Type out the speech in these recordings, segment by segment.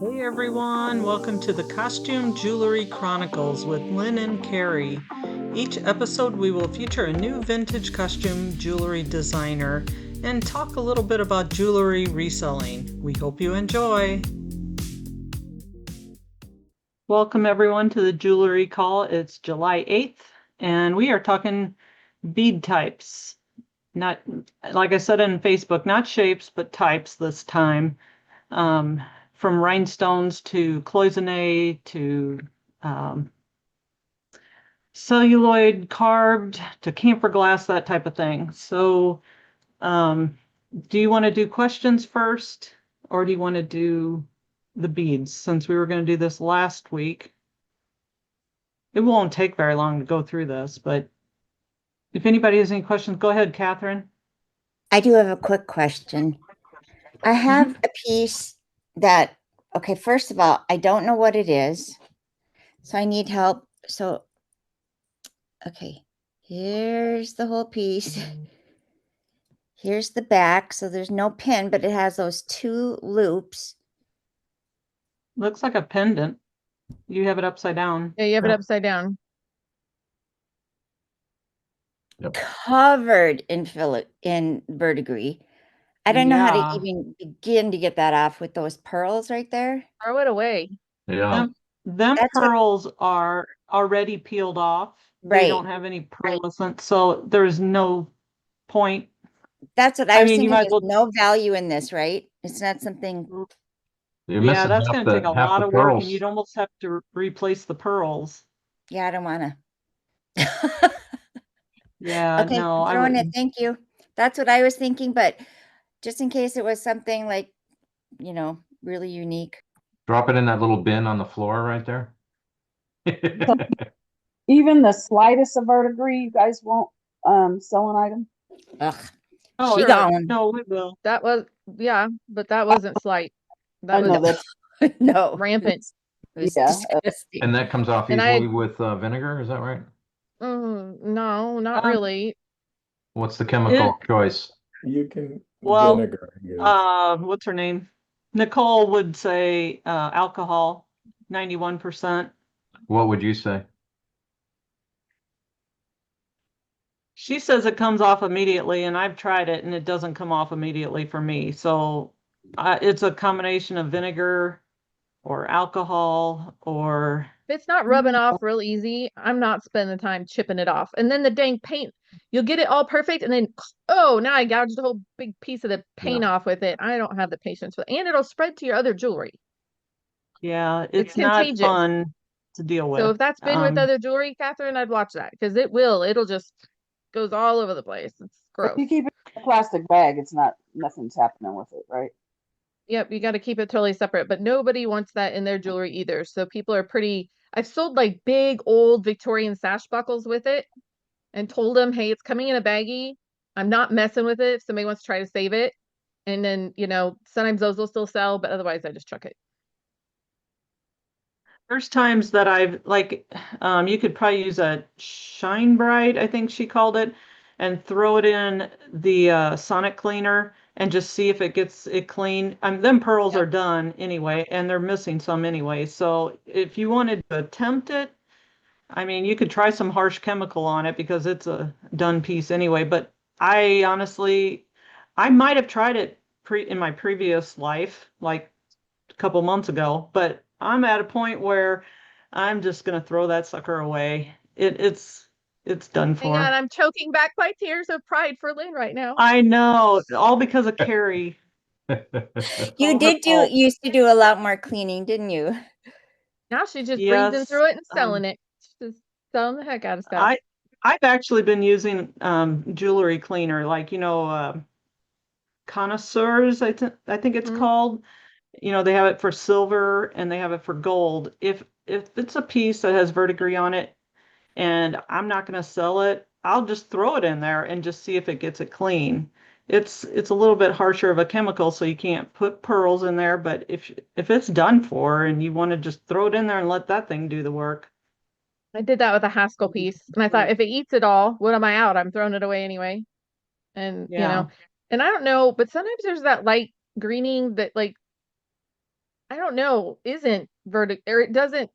Hey everyone, welcome to the Costume Jewelry Chronicles with Lynn and Carrie. Each episode we will feature a new vintage costume jewelry designer and talk a little bit about jewelry reselling. We hope you enjoy. Welcome everyone to the Jewelry Call. It's July 8th and we are talking bead types. Not, like I said in Facebook, not shapes, but types this time. From rhinestones to cloisonne to celluloid carved to camphor glass, that type of thing. So do you want to do questions first, or do you want to do the beads, since we were going to do this last week? It won't take very long to go through this, but if anybody has any questions, go ahead, Catherine. I do have a quick question. I have a piece that, okay, first of all, I don't know what it is, so I need help. So, okay, here's the whole piece. Here's the back, so there's no pin, but it has those two loops. Looks like a pendant. You have it upside down. Yeah, you have it upside down. Covered in verdigris. I don't know how to even begin to get that off with those pearls right there. Throw it away. Yeah. Them pearls are already peeled off. They Right. don't have any pearlescent, so there's no point. That's what I was thinking. You might There's no value in this, right? It's not something. Yeah, that's going to take a lot of work, and you'd almost have to replace the pearls. Yeah, I don't want to. Yeah, okay, no, I'm throwing it. Thank you. That's what I was thinking, but just in case it was something like, you know, really unique. Drop it in that little bin on the floor right there. Even the slightest of verdigris, you guys won't sell an item? Ugh. Oh, She gone. No, we will. That was, yeah, but that wasn't slight. I know was that's no rampant. It was Yeah. disgusting. And that comes off And easily with vinegar, is that right? No, not really. What's the chemical choice? You can vinegar. vinegar. What's her name? Nicole would say alcohol, 91%. What would you say? She says it comes off immediately, and I've tried it, and it doesn't come off immediately for me. So it's a combination of vinegar or alcohol, or If it's not rubbing off real easy, I'm not spending the time chipping it off. And then the dang paint, you'll get it all perfect, and then, oh, now I gouged the whole big piece of the paint off with it. I don't have the patience for it. And it'll spread to your other jewelry. Yeah, it's not contagious. fun to deal with. So if that's been with other jewelry, Catherine, I'd watch that, because it'll just goes all over the place. It's gross. If you keep it in a plastic bag, it's nothing's happening with it, right? Yep, you got to keep it totally separate, but nobody wants that in their jewelry either. So people are I've sold like big old Victorian sash buckles with it and told them, hey, it's coming in a baggie. I'm not messing with it if somebody wants to try to save it. And then, sometimes those will still sell, but otherwise I just chuck it. There's times that I've you could probably use a Shine Bright, I think she called it, and throw it in the sonic cleaner and just see if it gets it clean. Them pearls are done anyway, and they're missing some anyway. So if you wanted to attempt it, you could try some harsh chemical on it because it's a done piece anyway. But I might have tried it in my previous life, like a couple months ago, but I'm at a point where I'm just gonna throw that sucker away. It's done for. Hang on, I'm choking back my tears of pride for Lynn right now. I know, all because of Carrie. You used to do a lot more cleaning, didn't you? Now she's just breezing through it and selling it. She's just selling the heck out of stuff. I've actually been using jewelry cleaner, connoisseurs, I think it's called. They have it for silver and they have it for gold. If it's a piece that has verdigris on it and I'm not going to sell it, I'll just throw it in there and just see if it gets it clean. It's a little bit harsher of a chemical, so you can't put pearls in there, but if it's done for and you want to just throw it in there and let that thing do the work. I did that with a Haskell piece, and I thought, if it eats it all, what am I out? I'm throwing it away anyway. And and I don't know, but sometimes there's that light greening that I I don't know, isn't verdict, or it doesn't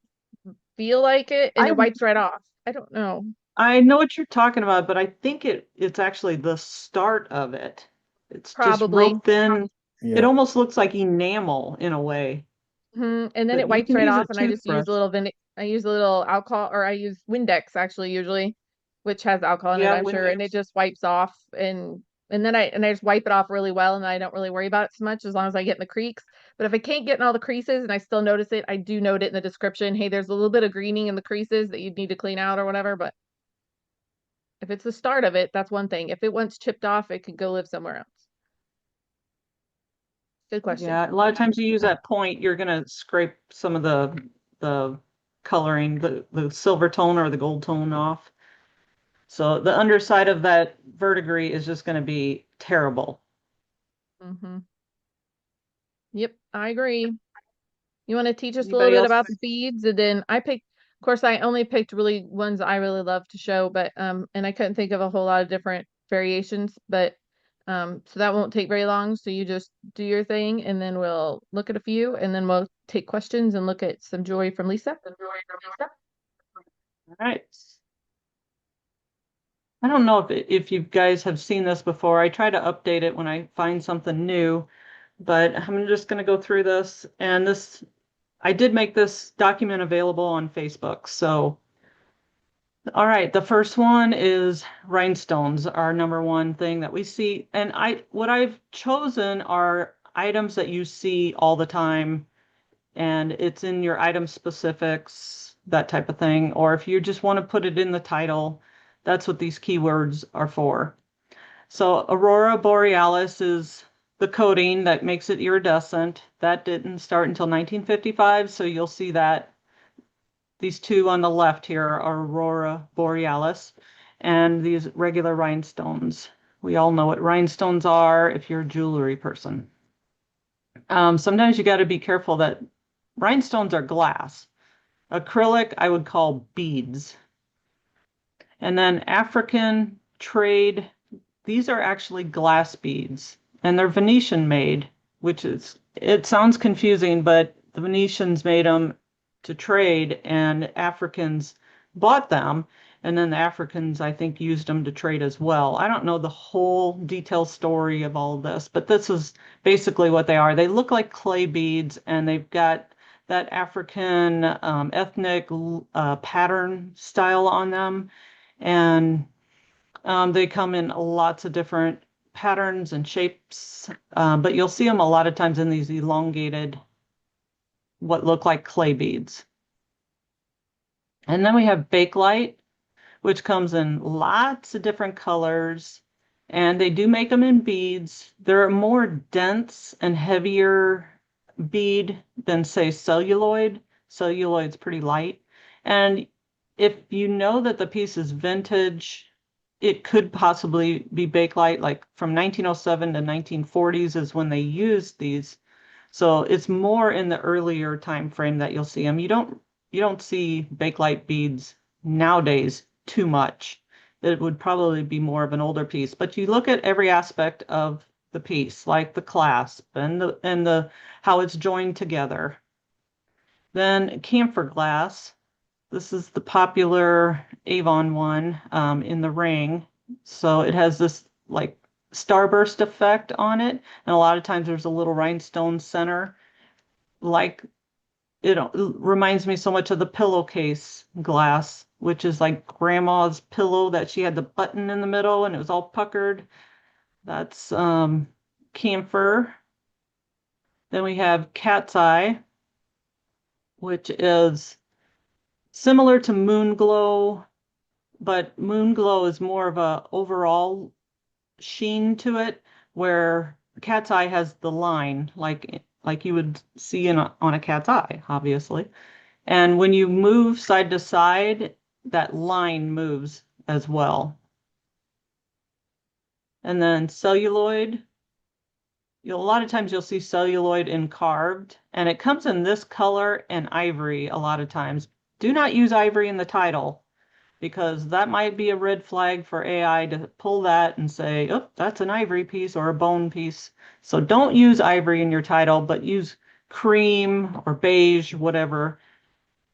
feel like it, and I it wipes right off. I don't know. I know what you're talking about, but I think it's actually the start of it. It's just real Probably. thin. It Yeah. almost looks like enamel in a way. And then But it you wipes can right use a off, and I just use toothbrush. a little I use a little alcohol, or I use Windex actually usually, which has alcohol in it, Yeah, I'm sure, and it just wipes off, and then I just wipe it off really well, and I don't really worry about it so much as long as I get in the creaks. But if I can't get in all the creases and I still notice it, I do note it in the description. Hey, there's a little bit of greening in the creases that you need to clean out or whatever. But if it's the start of it, that's one thing. If it once chipped off, it could go live somewhere else. Good question. Yeah, a lot of times you use that point, you're gonna scrape some of the coloring, the silver tone or the gold tone off. So the underside of that verdigris is just gonna be terrible. Mm-hmm. Yep, I agree. You want to teach us a little Anybody bit else? about the beads? And then I picked, of course, I only picked really ones I really love to show, but and I couldn't think of a whole lot of different variations, but so that won't take very long. So you just do your thing, and then we'll look at a few, and then we'll take questions and look at some joy from Lisa. All right. I don't know if you guys have seen this before. I try to update it when I find something new, but I'm just going to go through this. And I did make this document available on Facebook. So, all right, the first one is rhinestones, our number one thing that we see. And what I've chosen are items that you see all the time, and it's in your item specifics, that type of thing. Or if you just want to put it in the title, that's what these keywords are for. So Aurora Borealis is the coating that makes it iridescent. That didn't start until 1955, so you'll see that these two on the left here are Aurora Borealis, and these regular rhinestones. We all know what rhinestones are if you're a jewelry person. Sometimes you got to be careful that rhinestones are glass. Acrylic, I would call beads. And then African trade, these are actually glass beads, and they're Venetian made, it sounds confusing, but the Venetians made them to trade, and Africans bought them, and then the Africans, I think, used them to trade as well. I don't know the whole detailed story of all of this, but this is basically what they are. They look like clay beads, and they've got that African ethnic pattern style on them. And they come in lots of different patterns and shapes, but you'll see them a lot of times in these elongated, what look like clay beads. And then we have Bakelite, which comes in lots of different colors, and they do make them in beads. They're a more dense and heavier bead than, say, celluloid. Celluloid's pretty light. And if you know that the piece is vintage, it could possibly be Bakelite, like from 1907 to 1940s is when they used these. So it's more in the earlier time frame that you'll see them. You don't see Bakelite beads nowadays too much. It would probably be more of an older piece. But you look at every aspect of the piece, like the clasp and the how it's joined together. Then camphor glass. This is the popular Avon one in the ring. So it has this like starburst effect on it. And a lot of times there's a little rhinestone center. Like it reminds me so much of the pillowcase glass, which is like grandma's pillow that she had the button in the middle and it was all puckered. That's camphor. Then we have cat's eye, which is similar to moon glow, but moon glow is more of a overall sheen to it, where cat's eye has the line like you would see on a cat's eye, obviously. And when you move side to side, that line moves as well. And then celluloid, a lot of times you'll see celluloid in carved, and it comes in this color and ivory a lot of times. Do not use ivory in the title, because that might be a red flag for AI to pull that and say, oh, that's an ivory piece or a bone piece. So don't use ivory in your title, but use cream or beige, whatever.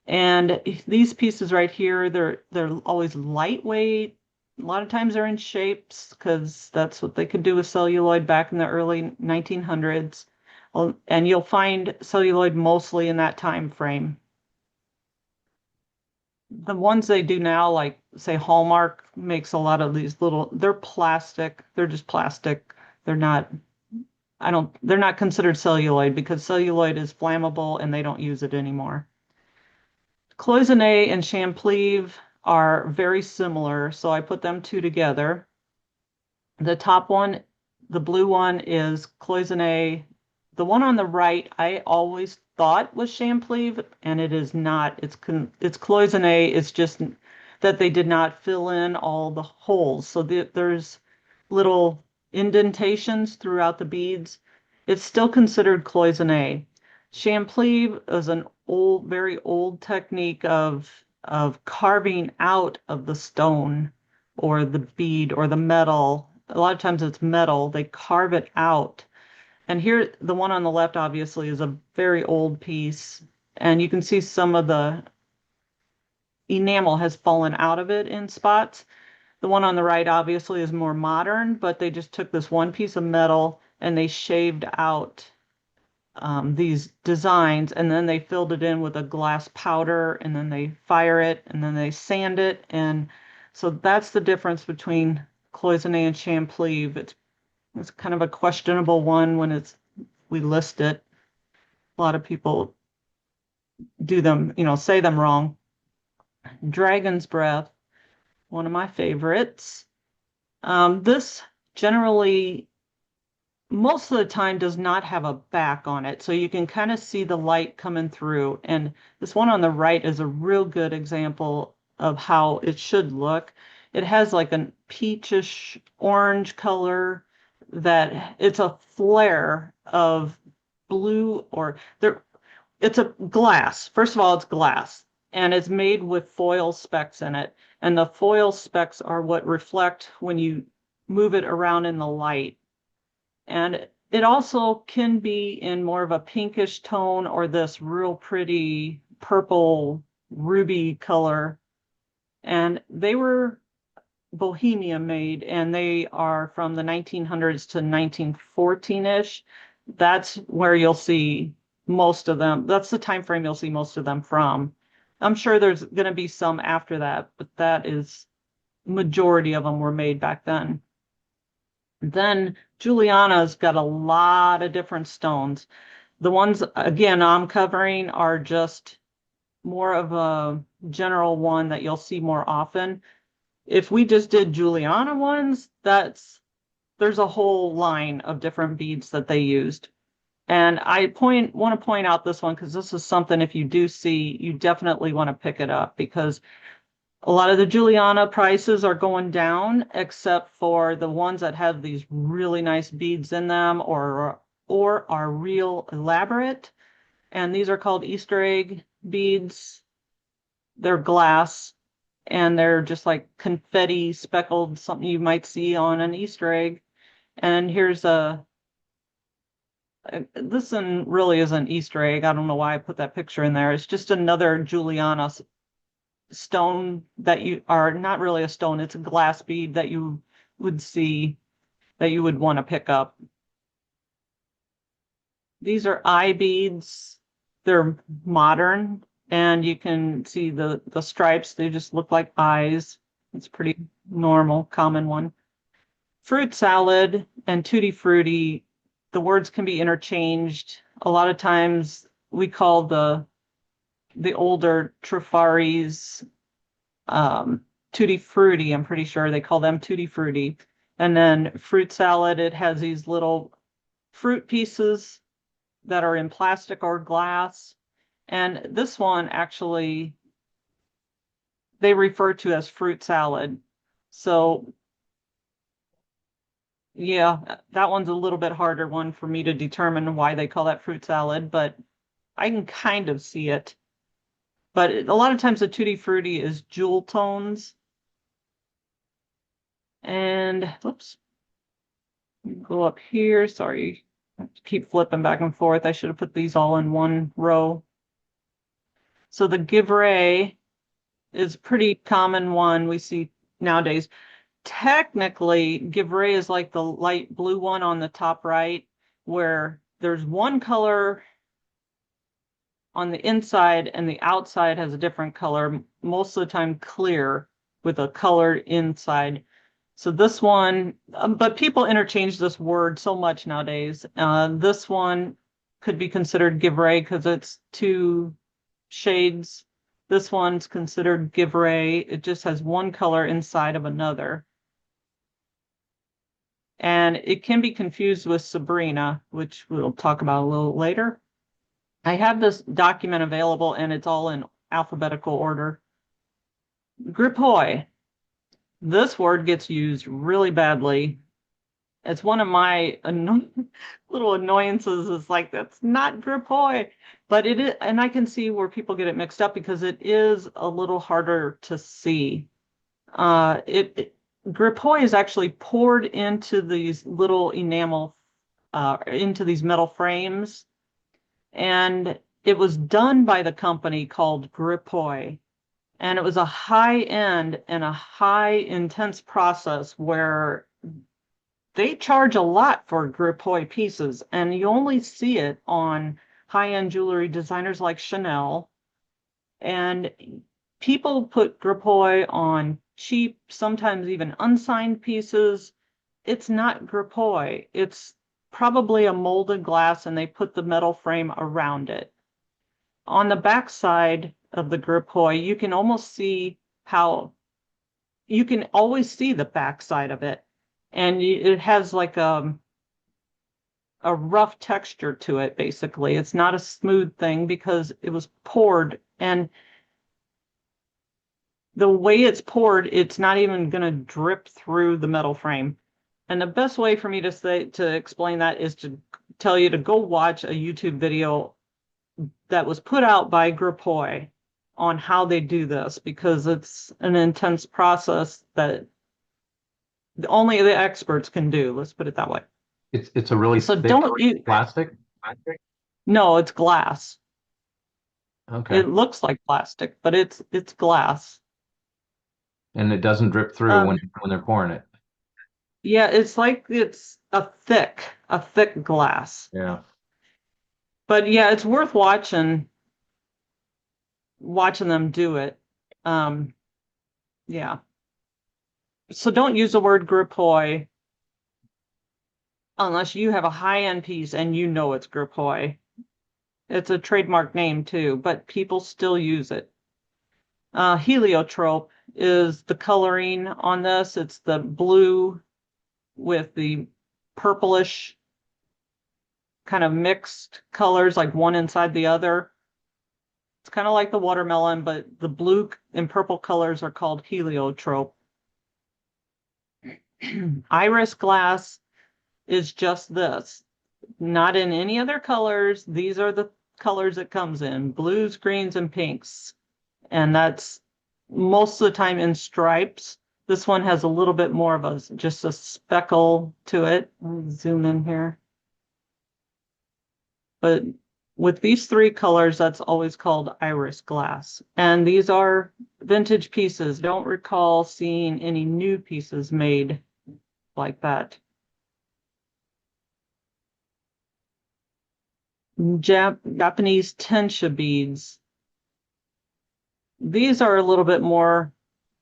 And these pieces right here, they're always lightweight. A lot of times they're in shapes because that's what they could do with celluloid back in the early 1900s. And you'll find celluloid mostly in that time frame. The ones they do now, like say Hallmark makes a lot of these little, they're plastic. They're just plastic. They're not, they're not considered celluloid because celluloid is flammable and they don't use it anymore. Cloisonne and Champlive are very similar, so I put them two together. The top one, the blue one, is Cloisonne. The one on the right, I always thought was Champlive, and it is not. It's Cloisonne. It's just that they did not fill in all the holes. So there's little indentations throughout the beads. It's still considered Cloisonne. Champlive is an old, very old technique of carving out of the stone or the bead or the metal. A lot of times it's metal. They carve it out. And here, the one on the left, obviously, is a very old piece. And you can see some of the enamel has fallen out of it in spots. The one on the right, obviously, is more modern, but they just took this one piece of metal and they shaved out these designs, and then they filled it in with a glass powder, and then they fire it, and then they sand it. And so that's the difference between Cloisonne and Champlive. It's kind of a questionable one when we list it. A lot of people do them, say them wrong. Dragon's Breath, one of my favorites. This generally, most of the time, does not have a back on it, so you can kind of see the light coming through. And this one on the right is a real good example of how it should look. It has like a peachish orange color that it's a flare of blue, or there. It's a glass. First of all, it's glass, and it's made with foil specks in it. And the foil specks are what reflect when you move it around in the light. And it also can be in more of a pinkish tone or this real pretty purple ruby color. And they were Bohemia made, and they are from the 1900s to 1914-ish. That's where you'll see most of them. That's the time frame you'll see most of them from. I'm sure there's going to be some after that, but that is majority of them were made back then. Then Juliana's got a lot of different stones. The ones, again, I'm covering are just more of a general one that you'll see more often. If we just did Juliana ones, there's a whole line of different beads that they used. And I want to point out this one because this is something, if you do see, you definitely want to pick it up, because a lot of the Juliana prices are going down, except for the ones that have these really nice beads in them or are real elaborate. And these are called Easter egg beads. They're glass, and they're just like confetti speckled, something you might see on an Easter egg. And here's this one really is an Easter egg. I don't know why I put that picture in there. It's just another Juliana stone that you are not really a stone. It's a glass bead that you would see that you would want to pick up. These are eye beads. They're modern, and you can see the stripes. They just look like eyes. It's pretty normal, common one. Fruit salad and tutti frutti, the words can be interchanged. A lot of times we call the older Trafaris tutti frutti. I'm pretty sure they call them tutti frutti. And then fruit salad, it has these little fruit pieces that are in plastic or glass. And this one actually, they refer to as fruit salad. So yeah, that one's a little bit harder one for me to determine why they call that fruit salad, but I can kind of see it. But a lot of times the tutti frutti is jewel tones. And whoops, go up here. Sorry, Keep flipping back and forth. I should have put these all in one row. So the Givre is a pretty common one we see nowadays. Technically, Givre is like the light blue one on the top right, where there's one color on the inside and the outside has a different color, most of the time clear with a colored inside. So this one, but people interchange this word so much nowadays. This one could be considered Givre because it's two shades. This one's considered Givre. It just has one color inside of another. And it can be confused with Sabrina, which we'll talk about a little later. I have this document available and it's all in alphabetical order. Gripoi. This word gets used really badly. It's one of my little annoyances. Is like, that's not Gripoi, but it is, and I can see where people get it mixed up because it is a little harder to see. Gripoi is actually poured into these little enamel, into these metal frames, and it was done by the company called Gripoi. And it was a high end and a high intense process where they charge a lot for Gripoi pieces. And you only see it on high end jewelry designers like Chanel. And people put Gripoi on cheap, sometimes even unsigned pieces. It's not Gripoi. It's probably a molded glass and they put the metal frame around it. On the back side of the Gripoi, you can almost see how you can always see the back side of it. And it has like a rough texture to it, basically. It's not a smooth thing because it was poured. And the way it's poured, it's not even going to drip through the metal frame. And the best way for me to explain that is to tell you to go watch a YouTube video that was put out by Gripoi on how they do this, because it's an intense process that only the experts can do. Let's put it that way. It's a really So thick don't you? plastic? No, it's glass. Okay. It looks like plastic, but it's glass. And it doesn't drip through when they're pouring it. Yeah, it's like it's a thick glass. Yeah. But yeah, it's worth watching them do it. Yeah. So don't use the word Gripoi unless you have a high-end piece and you know it's Gripoi. It's a trademark name too, but people still use it. Heliotrope is the coloring on this. It's the blue with the purplish kind of mixed colors, like one inside the other. It's kind of like the watermelon, but the blue and purple colors are called heliotrope. Iris glass is just this, not in any other colors. These are the colors it comes in: blues, greens, and pinks. And that's most of the time in stripes. This one has a little bit more of just a speckle to it. I'll zoom in here. But with these three colors, that's always called iris glass. And these are vintage pieces. Don't recall seeing any new pieces made like that. Japanese tensha beads. These are a little bit more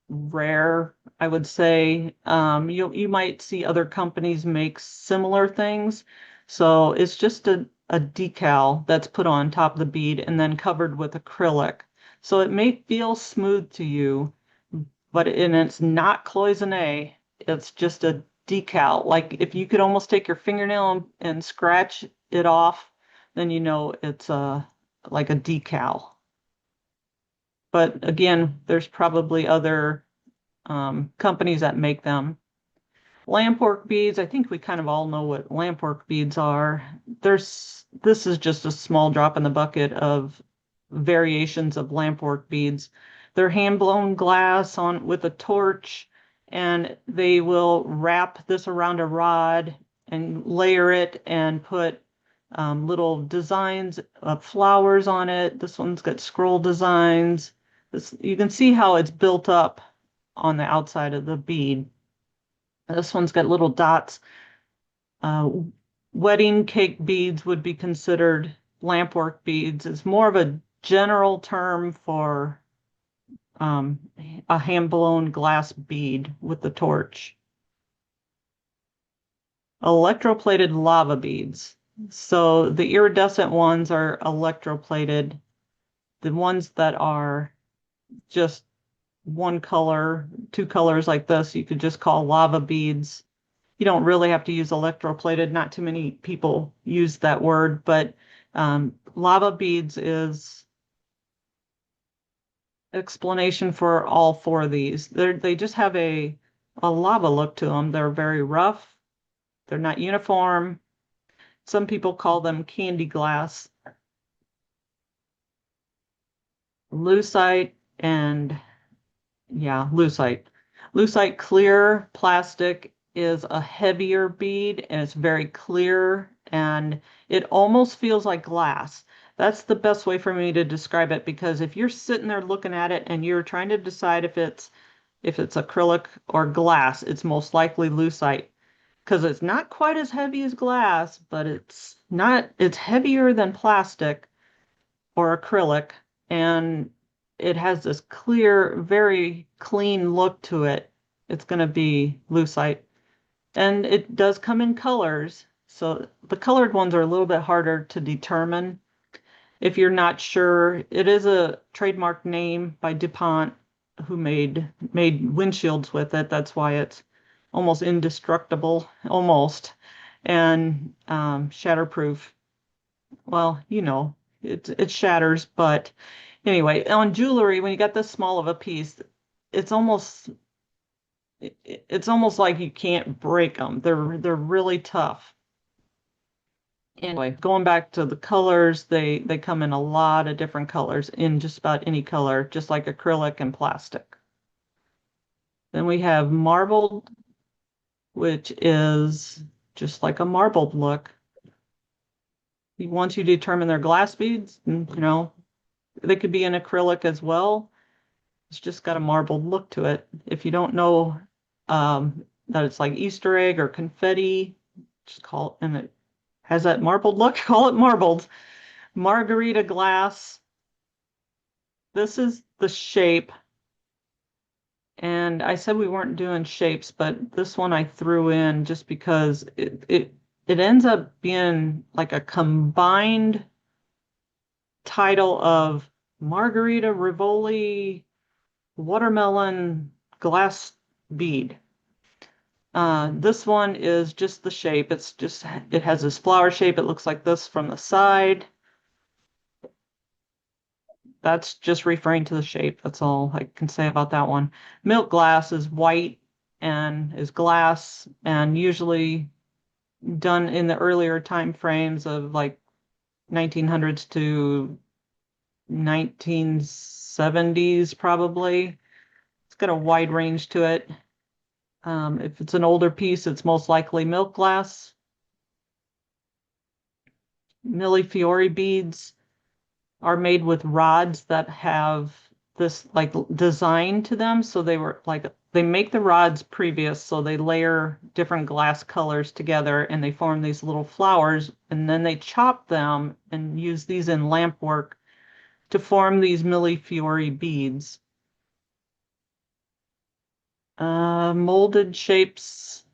rare, I would say. You might see other companies make similar things. So it's just a decal that's put on top of the bead and then covered with acrylic. So it may feel smooth to you, but it's not cloisonné. It's just a decal. Like if you could almost take your fingernail and scratch it off, then you know it's like a decal. But again, there's probably other companies that make them. Lampwork beads, I think we kind of all know what lampwork beads are. This is just a small drop in the bucket of variations of lampwork beads. They're hand-blown glass with a torch, and they will wrap this around a rod and layer it and put little designs of flowers on it. This one's got scroll designs. You can see how it's built up on the outside of the bead. This one's got little dots. Uh, Wedding cake beads would be considered lampwork beads. It's more of a general term for a hand-blown glass bead with the torch. Electroplated lava beads. So the iridescent ones are electroplated. The ones that are just one color, two colors like this, you could just call lava beads. You don't really have to use electroplated. Not too many people use that word, but lava beads is explanation for all four of these. They just have a lava look to them. They're very rough. They're not uniform. Some people call them candy glass. Lucite and yeah, lucite. Lucite clear plastic is a heavier bead and it's very clear and it almost feels like glass. That's the best way for me to describe it, because if you're sitting there looking at it and you're trying to decide if it's acrylic or glass, it's most likely lucite, because it's not quite as heavy as glass, but it's heavier than plastic or acrylic, and it has this clear, very clean look to it. It's going to be lucite. And it does come in colors. So the colored ones are a little bit harder to determine. If you're not sure, it is a trademark name by DuPont, who made windshields with it. That's why it's almost indestructible, almost, and shatterproof. Well, it shatters, but anyway, on jewelry, when you got this small of a piece, it's almost like you can't break them. They're really tough. Anyway, going back to the colors, they come in a lot of different colors, in just about any color, just like acrylic and plastic. Then we have marbled, which is just like a marbled look. Once you determine their glass beads, they could be in acrylic as well. It's just got a marbled look to it. If you don't know that it's like Easter egg or confetti, just call it, and it has that marbled look, call it marbled. Margarita glass. This is the shape. And I said we weren't doing shapes, but this one I threw in just because it ends up being like a combined title of Margarita Rivoli watermelon glass bead. This one is just the shape. It has this flower shape. It looks like this from the side. That's just referring to the shape. That's all I can say about that one. Milk glass is white and is glass, and usually done in the earlier time frames of like 1900s to 1970s probably. It's got a wide range to it. If it's an older piece, it's most likely milk glass. Millefiori beads are made with rods that have this like design to them. So they make the rods previous, so they layer different glass colors together and they form these little flowers, and then they chop them and use these in lamp work to form these millefiori beads. Molded shapes.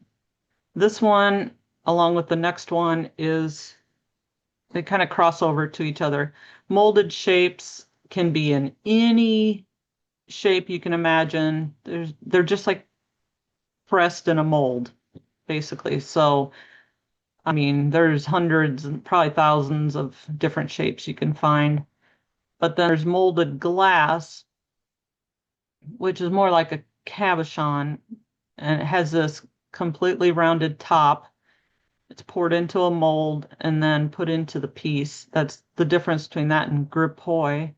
This one, along with the next one, they kind of cross over to each other. Molded shapes can be in any shape you can imagine. They're just like pressed in a mold, basically. So, I mean, there's hundreds and probably thousands of different shapes you can find. But then there's molded glass, which is more like a cabochon, and it has this completely rounded top. It's poured into a mold and then put into the piece. That's the difference between that and grippoi.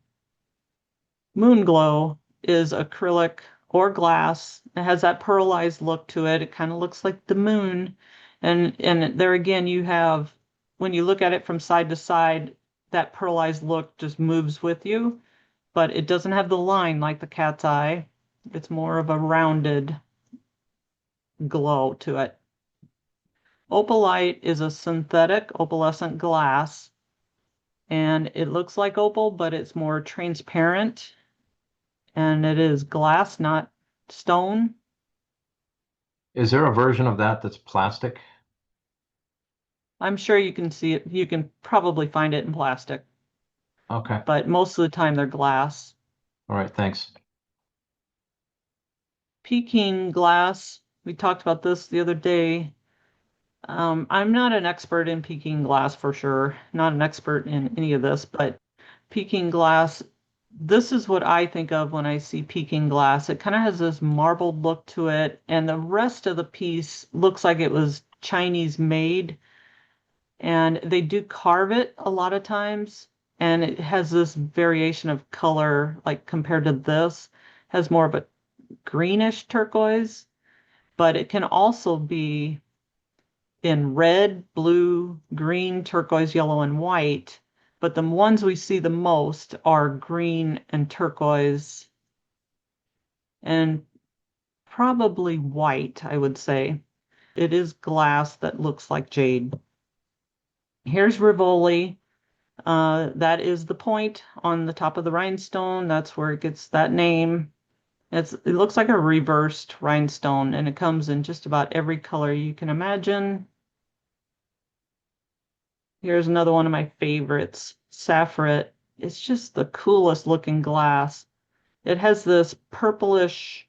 Moonglow is acrylic or glass. It has that pearlized look to it. It kind of looks like the moon. And there again, you have when you look at it from side to side, that pearlized look just moves with you, but it doesn't have the line like the cat's eye. It's more of a rounded glow to it. Opalite is a synthetic opalescent glass, and it looks like opal, but it's more transparent, and it is glass, not stone. Is there a version of that that's plastic? I'm sure you can see it. You can probably find it in plastic, Okay. but most of the time they're glass. All right. Thanks. Peking glass, we talked about this the other day. I'm not an expert in Peking glass for sure, not an expert in any of this, but Peking glass, this is what I think of when I see Peking glass. It kind of has this marbled look to it, and the rest of the piece looks like it was Chinese made, and they do carve it a lot of times, and it has this variation of color, like compared to this, has more of a greenish turquoise, but it can also be in red, blue, green, turquoise, yellow, and white. But the ones we see the most are green and turquoise and probably white, I would say. It is glass that looks like jade. Here's Rivoli. That is the point on the top of the rhinestone. That's where it gets that name. It looks like a reversed rhinestone, and it comes in just about every color you can imagine. Here's another one of my favorites, Saphiret. It's just the coolest looking glass. It has this purplish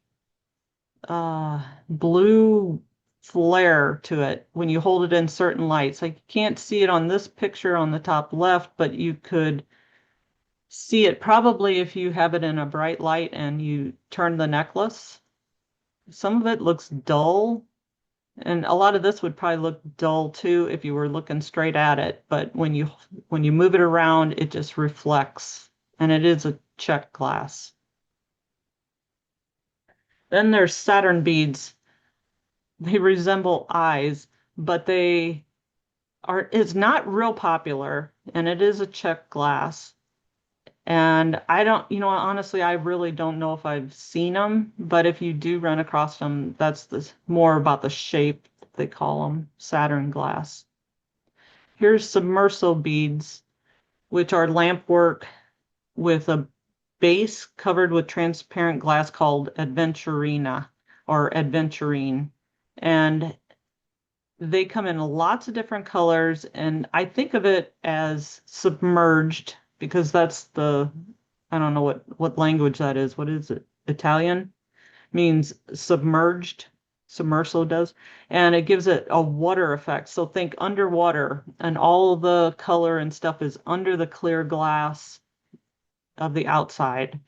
blue flare to it when you hold it in certain lights. Like you can't see it on this picture on the top left, but you could see it probably if you have it in a bright light and you turn the necklace. Some of it looks dull, and a lot of this would probably look dull too if you were looking straight at it, but when you move it around, it just reflects, and it is a check glass. Then there's Saturn beads. They resemble eyes, but it's not real popular, and it is a check glass. And I don't, honestly, I really don't know if I've seen them, but if you do run across them, that's more about the shape. They call them Saturn glass. Here's submersal beads, which are lamp work with a base covered with transparent glass called adventurina or adventurine. And they come in lots of different colors, and I think of it as submerged because that's I don't know what language that is. What is it? Italian? Means submerged. Submerso does. And it gives it a water effect. So think underwater, and all the color and stuff is under the clear glass of the outside.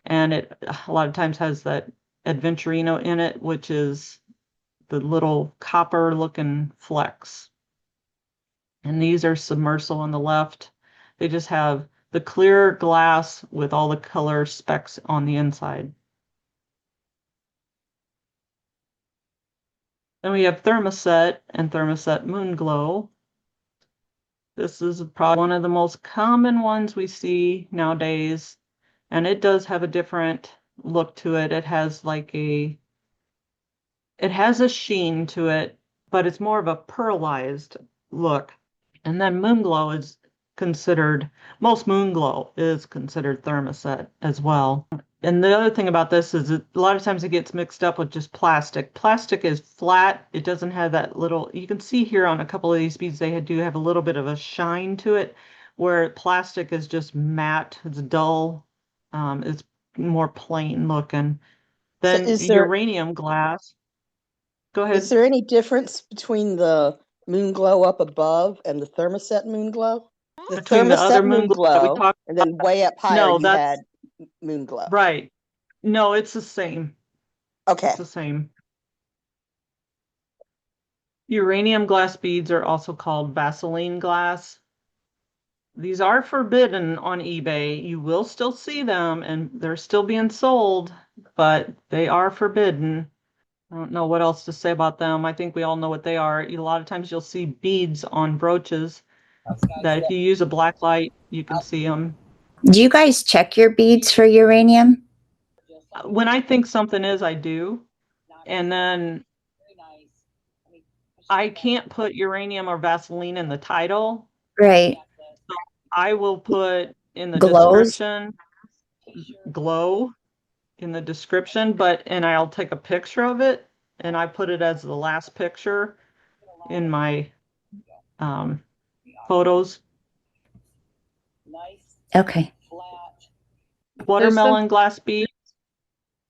And it a lot of times has that adventurino in it, which is the little copper looking flecks. And these are submersal on the left. They just have the clear glass with all the color specks on the inside. Then we have thermoset and thermoset moon glow. This is probably one of the most common ones we see nowadays, and it does have a different look to it. It has a sheen to it, but it's more of a pearlized look. And then moon glow is most moon glow is considered thermoset as well. And the other thing about this is a lot of times it gets mixed up with just plastic. Plastic is flat. It doesn't have that little, you can see here on a couple of these beads, they do have a little bit of a shine to it, where plastic is just matte. It's dull. It's more plain looking. Then is there uranium glass. Go ahead. is there any difference between the moon glow up above and the thermoset moon glow? The Between the other thermoset moon glow that we talked and then way up higher No, you that's had moon glow. right. No, it's the same. Okay. It's the same. Uranium glass beads are also called Vaseline glass. These are forbidden on eBay. You will still see them and they're still being sold, but they are forbidden. I don't know what else to say about them. I think we all know what they are. A lot of times you'll see beads on brooches, that if you use a black light, you can see them. Do you guys check your beads for uranium? When I think something is, I do. And then I can't put uranium or Vaseline in the title. Right. I will put in the Glows? description, glow in the description, and I'll take a picture of it and I put it as the last picture in my photos. Okay. Watermelon glass bead.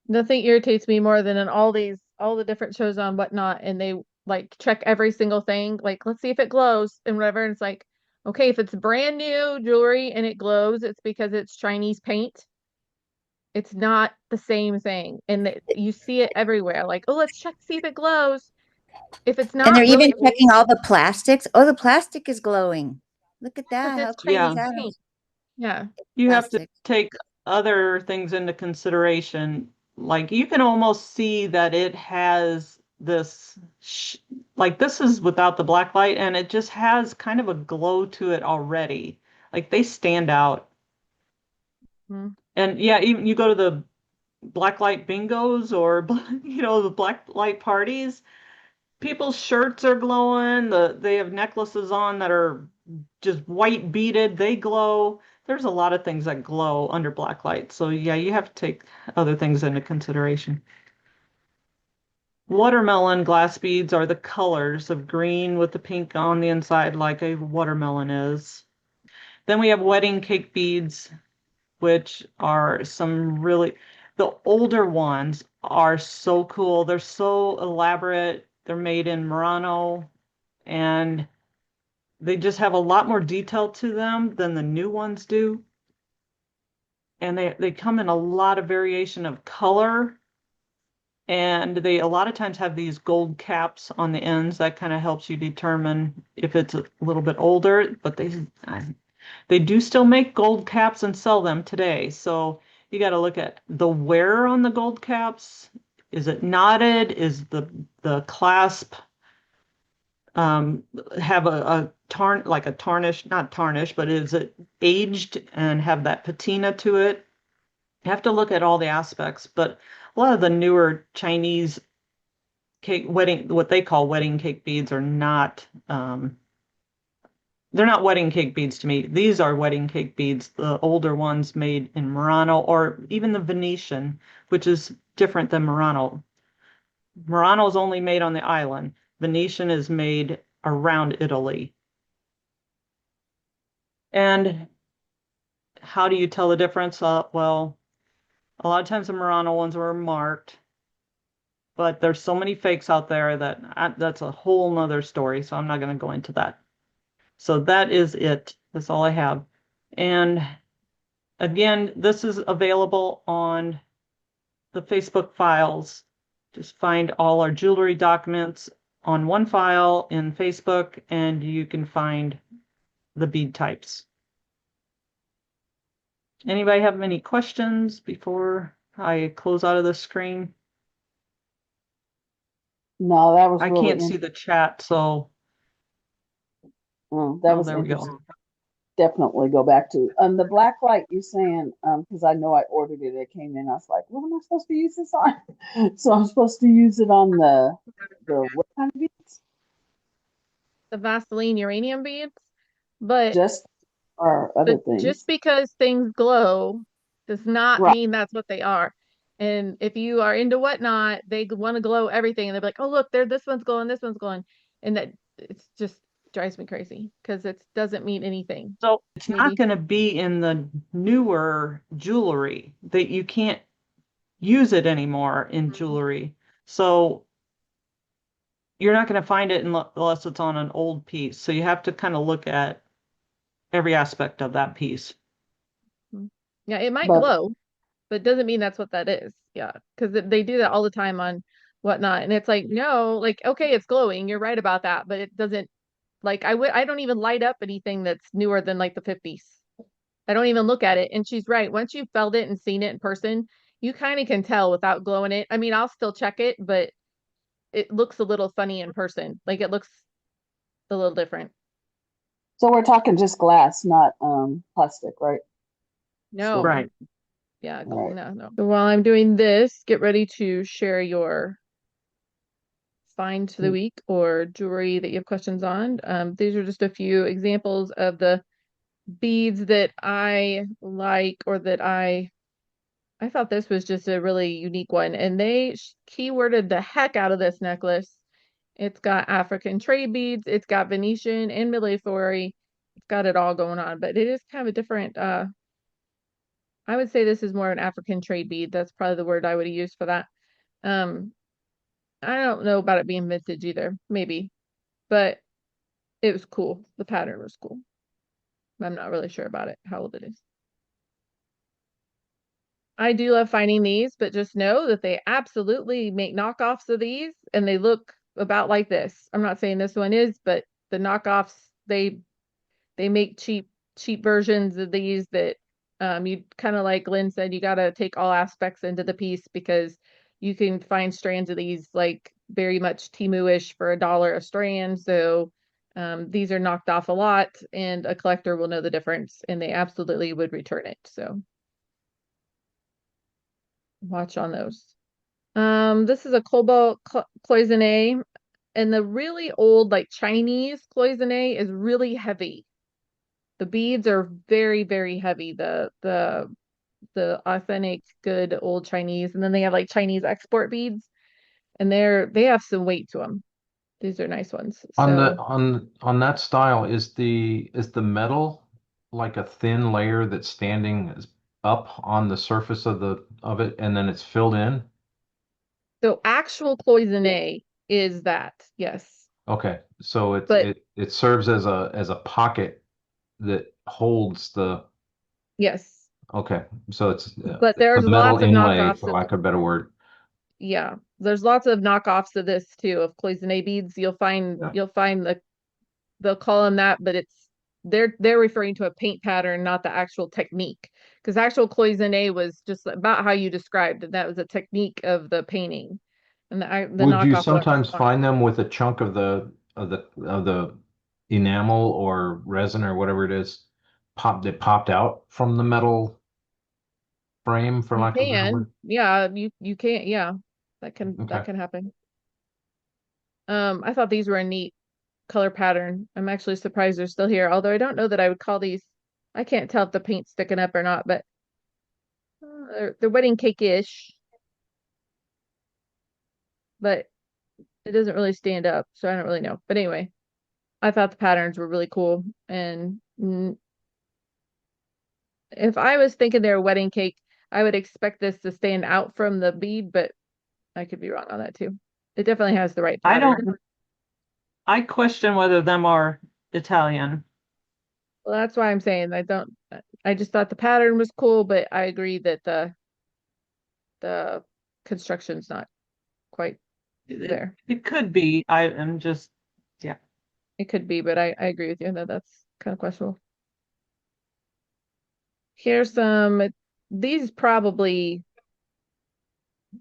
Nothing irritates me more than in all the different shows on whatnot, and they like check every single thing. Like, let's see if it glows and whatever. And it's like, okay, if it's brand new jewelry and it glows, it's because it's Chinese paint. It's not the same thing. And you see it everywhere. Like, oh, let's check to see if it glows. If it's And they're not even really checking all the plastics. Oh, the plastic is glowing. Look at that. because How it's cool Yeah. is Chinese that? paint. Yeah. You have to Plastic. take other things into consideration. Like you can almost see that it has this, like this is without the black light and it just has kind of a glow to it already. Like they stand out. Mhm. And yeah, even you go to the black light bingos or, the black light parties, people's shirts are glowing. They have necklaces on that are just white beaded. They glow. There's a lot of things that glow under black light. So yeah, you have to take other things into consideration. Watermelon glass beads are the colors of green with the pink on the inside like a watermelon is. Then we have wedding cake beads, which are the older ones are so cool. They're so elaborate. They're made in Murano and they just have a lot more detail to them than the new ones do. And they come in a lot of variation of color. And they a lot of times have these gold caps on the ends that kind of helps you determine if it's a little bit older, but they do still make gold caps and sell them today. So you got to look at the wear on the gold caps. Is it knotted? Is the clasp have a tarnish, not tarnish, but is it aged and have that patina to it? You have to look at all the aspects, but a lot of the newer Chinese what they call wedding cake beads are not, they're not wedding cake beads to me. These are wedding cake beads, the older ones made in Murano or even the Venetian, which is different than Murano. Murano is only made on the island. Venetian is made around Italy. And how do you tell the difference? Well, a lot of times the Murano ones were marked, but there's so many fakes out there that's a whole nother story. So I'm not going to go into that. So that is it. That's all I have. And again, this is available on the Facebook files. Just find all our jewelry documents on one file in Facebook, and you can find the bead types. Anybody have any questions before I close out of the screen? No, that was I really can't see the chat, so that was there we interesting. go. Definitely go back to the black light you're saying, because I know I ordered it. It came in. I was like, what am I supposed to use this on? So I'm supposed to use it on the what kind of beads? The Vaseline uranium beads. But Just or other things. just because things glow does not Right. mean that's what they are. And if you are into whatnot, they want to glow everything, and they're like, "Oh, look, this one's glowing, this one's glowing," and that it's just drives me crazy because it doesn't mean anything. So it's not Maybe. going to be in the newer jewelry that you can't use it anymore in jewelry. So you're not going to find it unless it's on an old piece. So you have to kind of look at every aspect of that piece. Yeah, it might But- glow, but it doesn't mean that's what that is. Yeah, because they do that all the time on whatnot, and it's like, no, like, okay, it's glowing. You're right about that, but it doesn't. Like, I don't even light up anything that's newer than like the 50s. I don't even look at it. And she's right. Once you've felt it and seen it in person, you kind of can tell without glowing it. I mean, I'll still check it, but it looks a little funny in person. Like, it looks a little different. So we're talking just glass, not plastic, right? No. Right. Yeah, Right. no. So while I'm doing this, get ready to share your find for the week or jewelry that you have questions on. These are just a few examples of the beads that I like, or that I thought this was just a really unique one, and they keyworded the heck out of this necklace. It's got African trade beads, it's got Venetian and millefiori, it's got it all going on, but it is kind of a different, I would say this is more an African trade bead. That's probably the word I would use for that. I don't know about it being vintage either, maybe, but it was cool. The pattern was cool. I'm not really sure about it, how old it is. I do love finding these, but just know that they absolutely make knockoffs of these, and they look about like this. I'm not saying this one is, but the knockoffs, they make cheap versions of these that you kind of, like Lynn said, you got to take all aspects into the piece, because you can find strands of these like very much Temu-ish for $1 a strand. So these are knocked off a lot, and a collector will know the difference, and they absolutely would return it. So watch on those. This is a cobalt cloisonne, and the really old like Chinese cloisonne is really heavy. The beads are very, very heavy. The authentic good old Chinese, and then they have like Chinese export beads, and they have some weight to them. These are nice ones. On the So on that style, is the metal like a thin layer that's standing up on the surface of it, and then it's filled in? actual cloisonne is that, yes. Okay, so But it serves as a pocket that holds the. yes, Okay, so it's but it's a there's metal lots of inlay, knockoffs for of, lack of a better word. yeah, there's lots of knockoffs of this too, of cloisonne beads. You'll find they'll call them that, but they're referring to a paint pattern, not the actual technique. Because actual cloisonne was just about how you described it. That was a technique of the painting, and the Would you knockoff ones sometimes aren't. find them with a chunk of the enamel or resin or whatever it is, popped out from the metal frame, for You lack of a better can, word? yeah, you can, yeah, that Okay. can happen. I thought these were a neat color pattern. I'm actually surprised they're still here, although I don't know that I would call these. I can't tell if the paint's sticking up or not, but they're wedding cake-ish, but it doesn't really stand up, so I don't really know. But anyway, I thought the patterns were really cool, and if I was thinking they're a wedding cake, I would expect this to stand out from the bead, but I could be wrong on that too. It definitely has the right pattern. I question whether them are Italian. Well, that's why I'm saying I just thought the pattern was cool, but I agree that the construction's not quite there. It could be. I am just, yeah. It could be, but I agree with you that that's kind of questionable. Here's these probably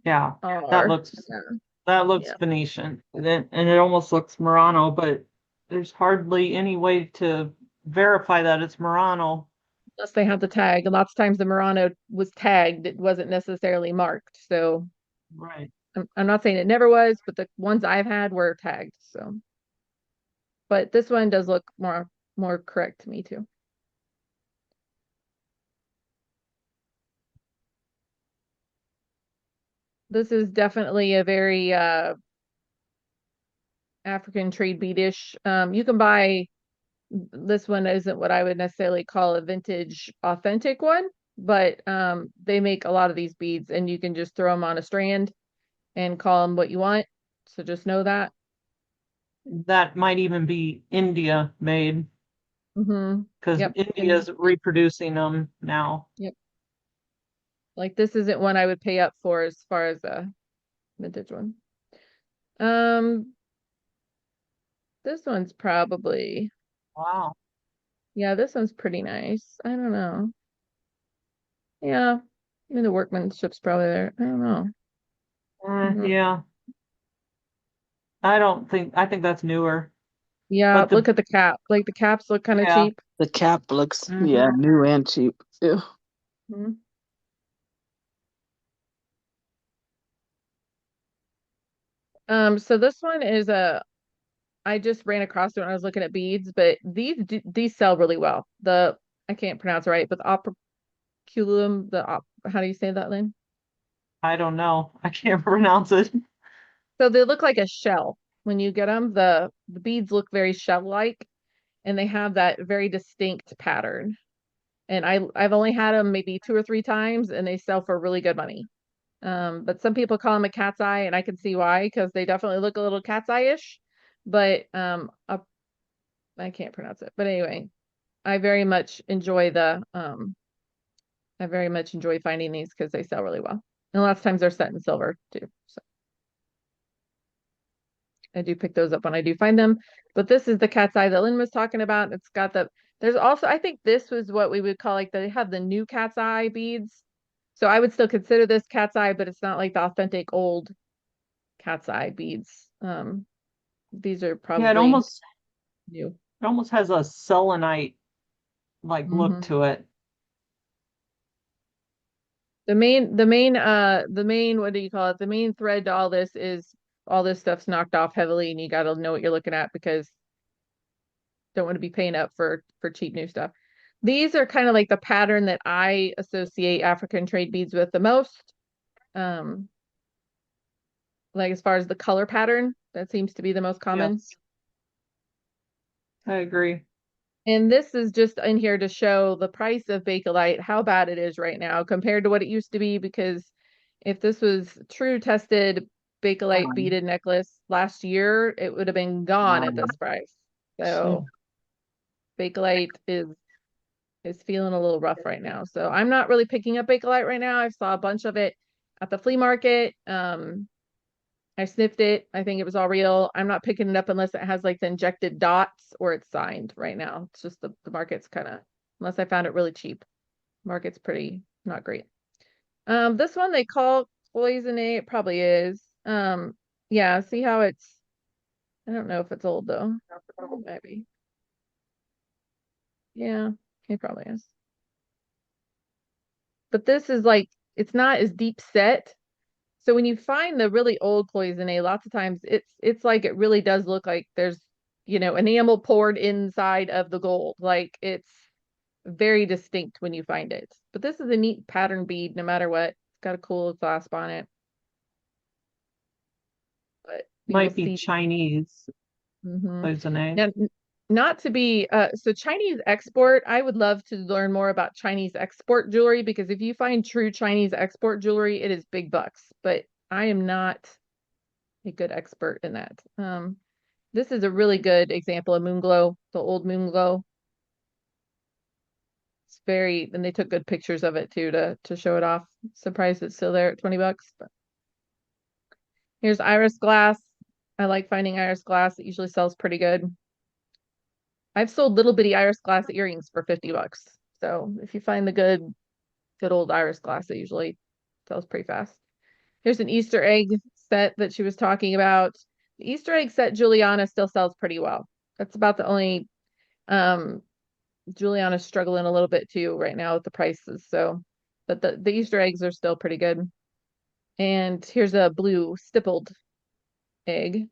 Yeah, are. that looks Yeah. Venetian, and it almost looks Murano, but there's hardly any way to verify that it's Murano. Unless they have the tag. And lots of times the Murano was tagged, it wasn't necessarily marked. So Right. I'm not saying it never was, but the ones I've had were tagged. So, but this one does look more correct to me too. This is definitely a very African trade beadish. You can buy, this one isn't what I would necessarily call a vintage authentic one, but they make a lot of these beads, and you can just throw them on a strand and call them what you want. So just know that. That might even be India made, because Yep. India's reproducing them now. Yep. Like this isn't one I would pay up for as far as a vintage one. This one's probably, Wow. yeah, this one's pretty nice. I don't know. Yeah, I mean the workmanship's probably there. I don't know. Yeah. I think that's newer. Yeah, But the look at the cap. Like the caps look kind of Yeah. cheap. The cap looks, Mhm. yeah, new and cheap. Ew. Mhm. So this one is I just ran across it when I was looking at beads, but these sell really well. I can't pronounce it right, but the operculum, how do you say that, Lynn? I don't know. I can't pronounce it. So they look like a shell when you get them. The beads look very shell-like, and they have that very distinct pattern. And I've only had them maybe 2 or 3 times, and they sell for really good money. But some people call them a cat's eye, and I can see why, because they definitely look a little cat's eye-ish. But I can't pronounce it. But anyway, I very much enjoy I very much enjoy finding these because they sell really well. And lots of times they're set in silver too. So I do pick those up when I do find them. But this is the cat's eye that Lynn was talking about. It's got there's also, I think this was what we would call like, they have the new cat's eye beads. So I would still consider this cat's eye, but it's not like the authentic old cat's eye beads. These are Yeah, probably new. it almost has a selenite like look Mhm. to it. The main, what do you call it? The main thread to all this is all this stuff's knocked off heavily, and you got to know what you're looking at because don't want to be paying up for cheap new stuff. These are kind of like the pattern that I associate African trade beads with the most. Um, like as far as the color pattern, that seems to be the most common. Yes, I agree. And this is just in here to show the price of Bakelite, how bad it is right now compared to what it used to be. Because if this was true tested Bakelite beaded necklace last year, it would have been gone at this price. So Bakelite is feeling a little rough right now. So I'm not really picking up Bakelite right now. I saw a bunch of it at the flea market. I sniffed it. I think it was all real. I'm not picking it up unless it has like the injected dots or it's signed right now. It's just the market's kind of, unless I found it really cheap. Market's pretty not great. This one they call cloisonne. It probably is. Yeah, see how I don't know if it's old though. Maybe. Yeah, it probably is. But this is like, it's not as deep set. So when you find the really old cloisonne, lots of times it's like it really does look like there's, enamel poured inside of the gold. Like it's very distinct when you find it. But this is a neat pattern bead no matter what. It's got a cool clasp on it. But you will Might be see. Chinese. Mhm. There's a name. Now, not to be so Chinese export, I would love to learn more about Chinese export jewelry because if you find true Chinese export jewelry, it is big bucks. But I am not a good expert in that. This is a really good example of moon glow, the old moon glow. It's very, and they took good pictures of it too to show it off. Surprised it's still there at 20 bucks. But here's iris glass. I like finding iris glass. It usually sells pretty good. I've sold little bitty iris glass earrings for 50 bucks. So if you find the good old iris glass, it usually sells pretty fast. Here's an Easter egg set that she was talking about. The Easter egg set Juliana still sells pretty well. That's about the only Juliana's struggling a little bit too right now with the prices. So, but the Easter eggs are still pretty good. And here's a blue stippled egg,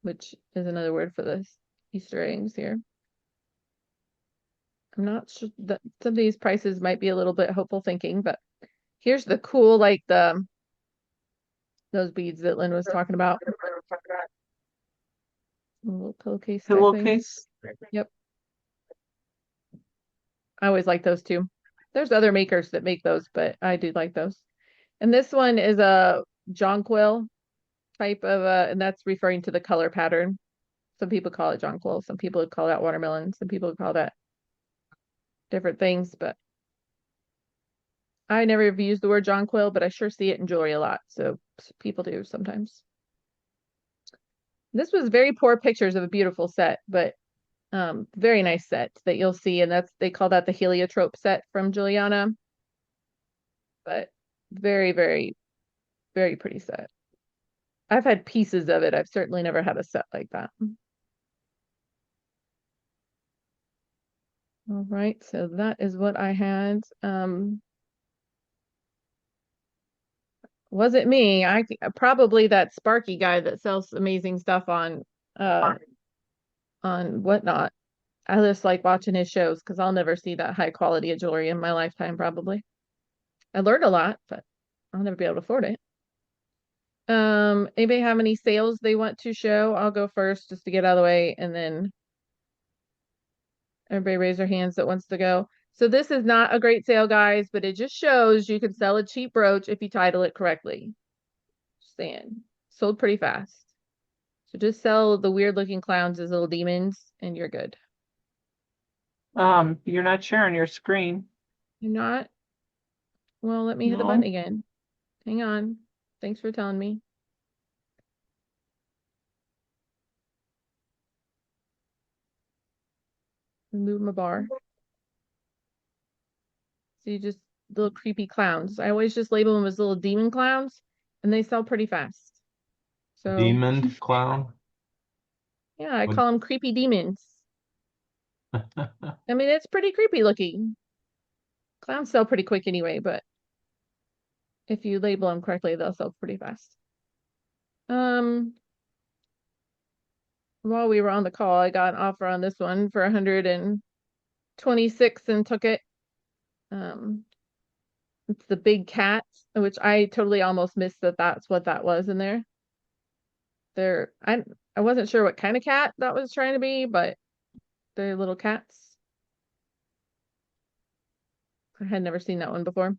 which is another word for this Easter eggs here. I'm not sure that some of these prices might be a little bit hopeful thinking, but here's the cool, like those beads that Lynn was talking about. A little pillowcase type thing. Pillowcase. Yep. I always like those too. There's other makers that make those, but I do like those. And this one is a jonquil type of and that's referring to the color pattern. Some people call it jonquil, some people would call that watermelon, some people would call that different things, but I never have used the word jonquil, but I sure see it in jewelry a lot. So people do sometimes. This was very poor pictures of a beautiful set, but very nice set that you'll see. And they call that the heliotrope set from Juliana. But very, very, very pretty set. I've had pieces of it. I've certainly never had a set like that. All right, so that is what I had. Wasn't me. Probably that Sparky guy that sells amazing stuff on whatnot. I just like watching his shows because I'll never see that high quality of jewelry in my lifetime, probably. I learned a lot, but I'll never be able to afford it. Anybody have any sales they want to show? I'll go first just to get out of the way, and then everybody raise their hands that wants to go. So this is not a great sale, guys, but it just shows you can sell a cheap brooch if you title it correctly. Just saying. Sold pretty fast. So just sell the weird looking clowns as little demons and you're good. You're not sharing your screen. You're not? Well, let me hit the No. button again. Hang on. Thanks for telling me. Remove my bar. So you just little creepy clowns. I always just label them as little demon clowns and they sell pretty fast. So Demon clown. yeah, I What- call them creepy demons. I mean, it's pretty creepy looking. Clowns sell pretty quick anyway, but if you label them correctly, they'll sell pretty fast. While we were on the call, I got an offer on this one for 126 and took it. It's the big cat, which I totally almost missed that that's what that was in there. I wasn't sure what kind of cat that was trying to be, but they're little cats. I had never seen that one before.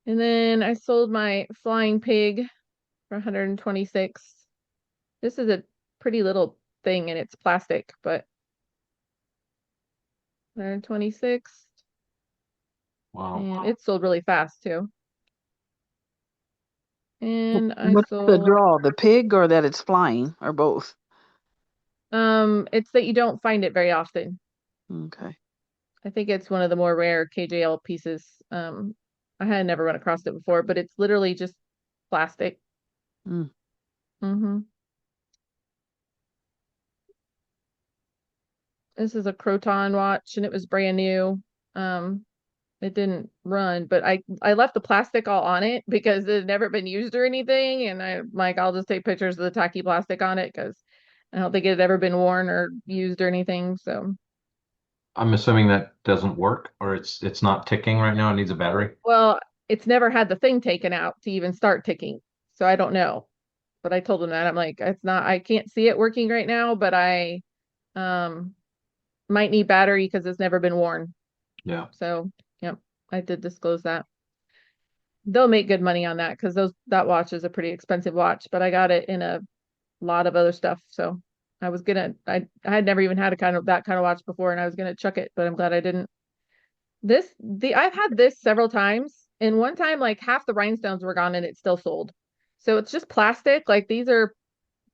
And then I sold my flying pig for 126. This is a pretty little thing and it's plastic, but 126. Wow. And it sold really fast too. And I What's the sold draw? The pig or that it's flying or both? it's that you don't find it very often. Okay. I think it's one of the more rare KJL pieces. I had never run across it before, but it's literally just plastic. Mm. Mm-hmm. This is a Croton watch and it was brand new. It didn't run, but I left the plastic all on it because it had never been used or anything. And I'm like, I'll just take pictures of the tacky plastic on it because I don't think it had ever been worn or used or anything. So, I'm assuming that doesn't work, or it's not ticking right now. It needs a battery. well, it's never had the thing taken out to even start ticking. So I don't know. But I told them that I'm like, I can't see it working right now, but I might need battery because it's never been worn. Yeah. So, yep, I did disclose that. They'll make good money on that because that watch is a pretty expensive watch, but I got it in a lot of other stuff. So I had never even had that kind of watch before and I was gonna chuck it, but I'm glad I didn't. I've had this several times, and one time like half the rhinestones were gone and it still sold. So it's just plastic. Like these are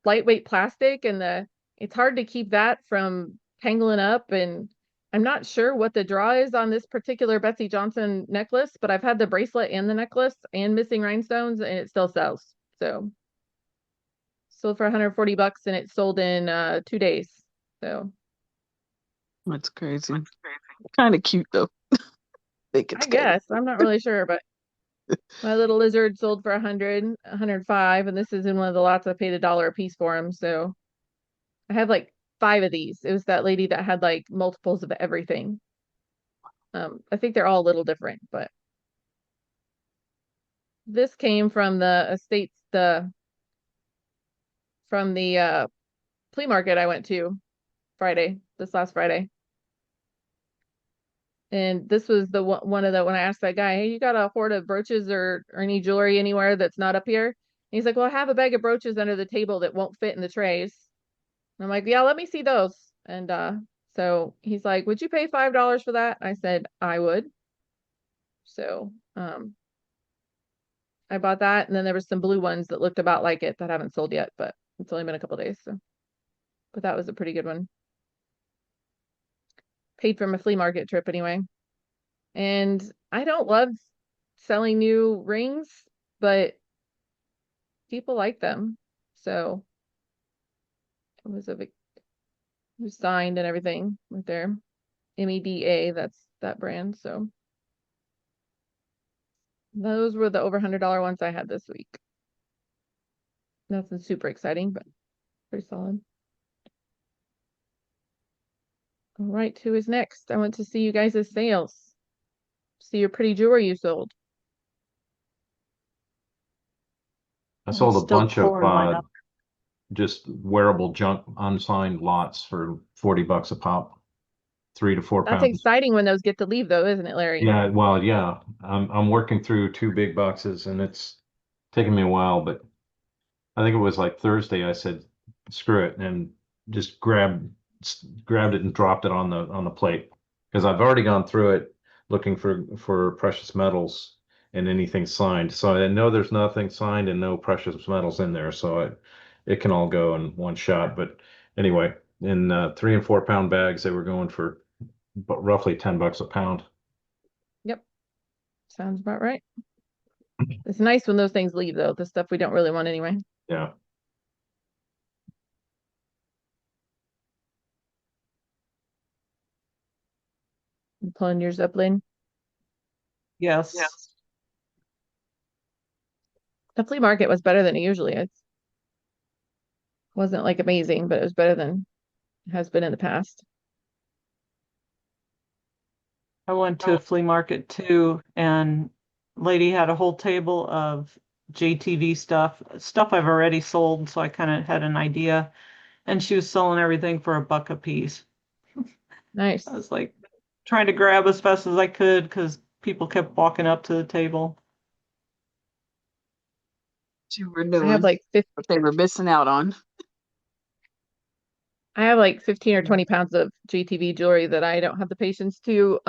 lightweight plastic and it's hard to keep that from tangling up, and I'm not sure what the draw is on this particular Betsy Johnson necklace, but I've had the bracelet and the necklace and missing rhinestones and it still sells. So sold for 140 bucks and it sold in 2 days. So That's crazy. Kind of cute though. Think it's I guess I'm not really sure, but my little lizard sold for 100, 105, and this is in one of the lots I paid $1 a piece for him. So I have like 5 of these. It was that lady that had like multiples of everything. I think they're all a little different, but this came from the estates, from the flea market I went to this last Friday. And this was one of the, when I asked that guy, hey, you got a hoard of brooches or any jewelry anywhere that's not up here? And he's like, well, I have a bag of brooches under the table that won't fit in the trays. And I'm like, yeah, let me see those. And so he's like, would you pay $5 for that? I said, I would. So I bought that. And then there was some blue ones that looked about like it that haven't sold yet, but it's only been a couple days. So, but that was a pretty good one. Paid for my flea market trip anyway. And I don't love selling new rings, but people like them. So it was signed and everything right there. MEDA, that's that brand. So those were the over $100 ones I had this week. Nothing super exciting, but pretty solid. All right, who is next? I want to see you guys' sales. See your pretty jewelry you sold. I sold a Still bunch of pulling mine up. just wearable junk unsigned lots for $40 a pop, 3 to 4 That's pounds. exciting when those get to leave though, isn't it, Larry? Yeah, well, yeah. I'm working through 2 big boxes and it's taking me a while, but I think it was like Thursday I said screw it and just grabbed it and dropped it on the plate because I've already gone through it looking for precious metals and anything signed. So I know there's nothing signed and no precious metals in there, so it can all go in one shot. But anyway, in 3 and 4 pound bags, they were going for roughly $10 a pound. Yep. Sounds about right. It's nice when those things leave though, the stuff we don't really want anyway. Yeah. You pulling yours up, Lynn? Yes. The flea market was better than it usually is. Wasn't like amazing, but it was better than it has been in the past. I went to a flea market too, and lady had a whole table of JTV stuff I've already sold, so I kind of had an idea. And she was selling everything for $1 a piece. Nice. I was like trying to grab as fast as I could because people kept walking up to the table. You were I doing have like 50, what they were missing out on. I have like 15 or 20 pounds of JTV jewelry that I don't have the patience to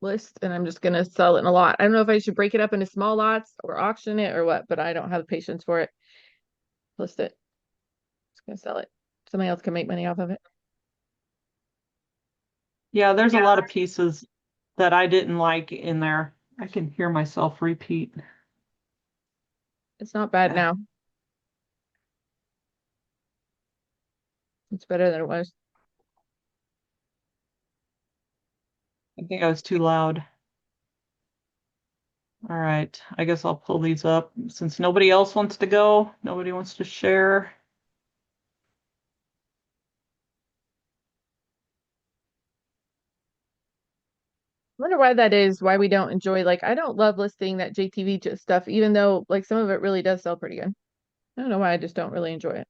list, and I'm just gonna sell it in a lot. I don't know if I should break it up into small lots or auction it or what, but I don't have the patience for it. List it. Just gonna sell it. Somebody else can make money off of it. Yeah, there's a lot of pieces that I didn't like in there. I can hear myself repeat. It's not bad now. It's better than it was. I think I was too loud. All right, I guess I'll pull these up since nobody else wants to go. Nobody wants to share. Wonder why that is, why we don't enjoy, like, I don't love listing that JTV stuff, even though like some of it really does sell pretty good. I don't know why I just don't really enjoy it.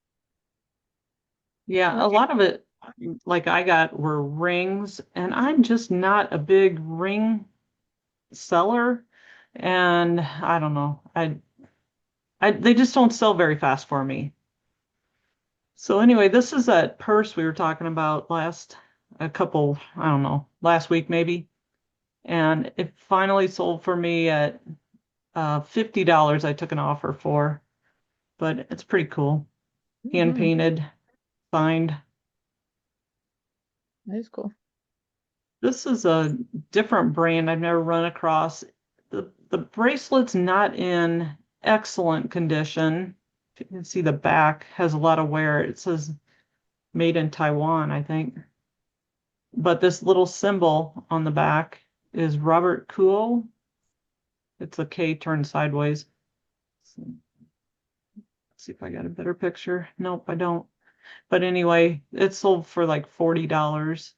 Yeah, a lot of it, like I got, were rings, and I'm just not a big ring seller. And I don't know, they just don't sell very fast for me. So anyway, this is that purse we were talking about I don't know, last week maybe. And it finally sold for me at $50 I took an offer for, but it's pretty cool. Hand Mhm. painted, signed. That is cool. This is a different brand I've never run across. The bracelet's not in excellent condition. You can see the back has a lot of wear. It says made in Taiwan, I think. But this little symbol on the back is Robert Kuo. It's a K turned sideways. Let's see if I got a better picture. Nope, I don't. But anyway, it sold for like $40.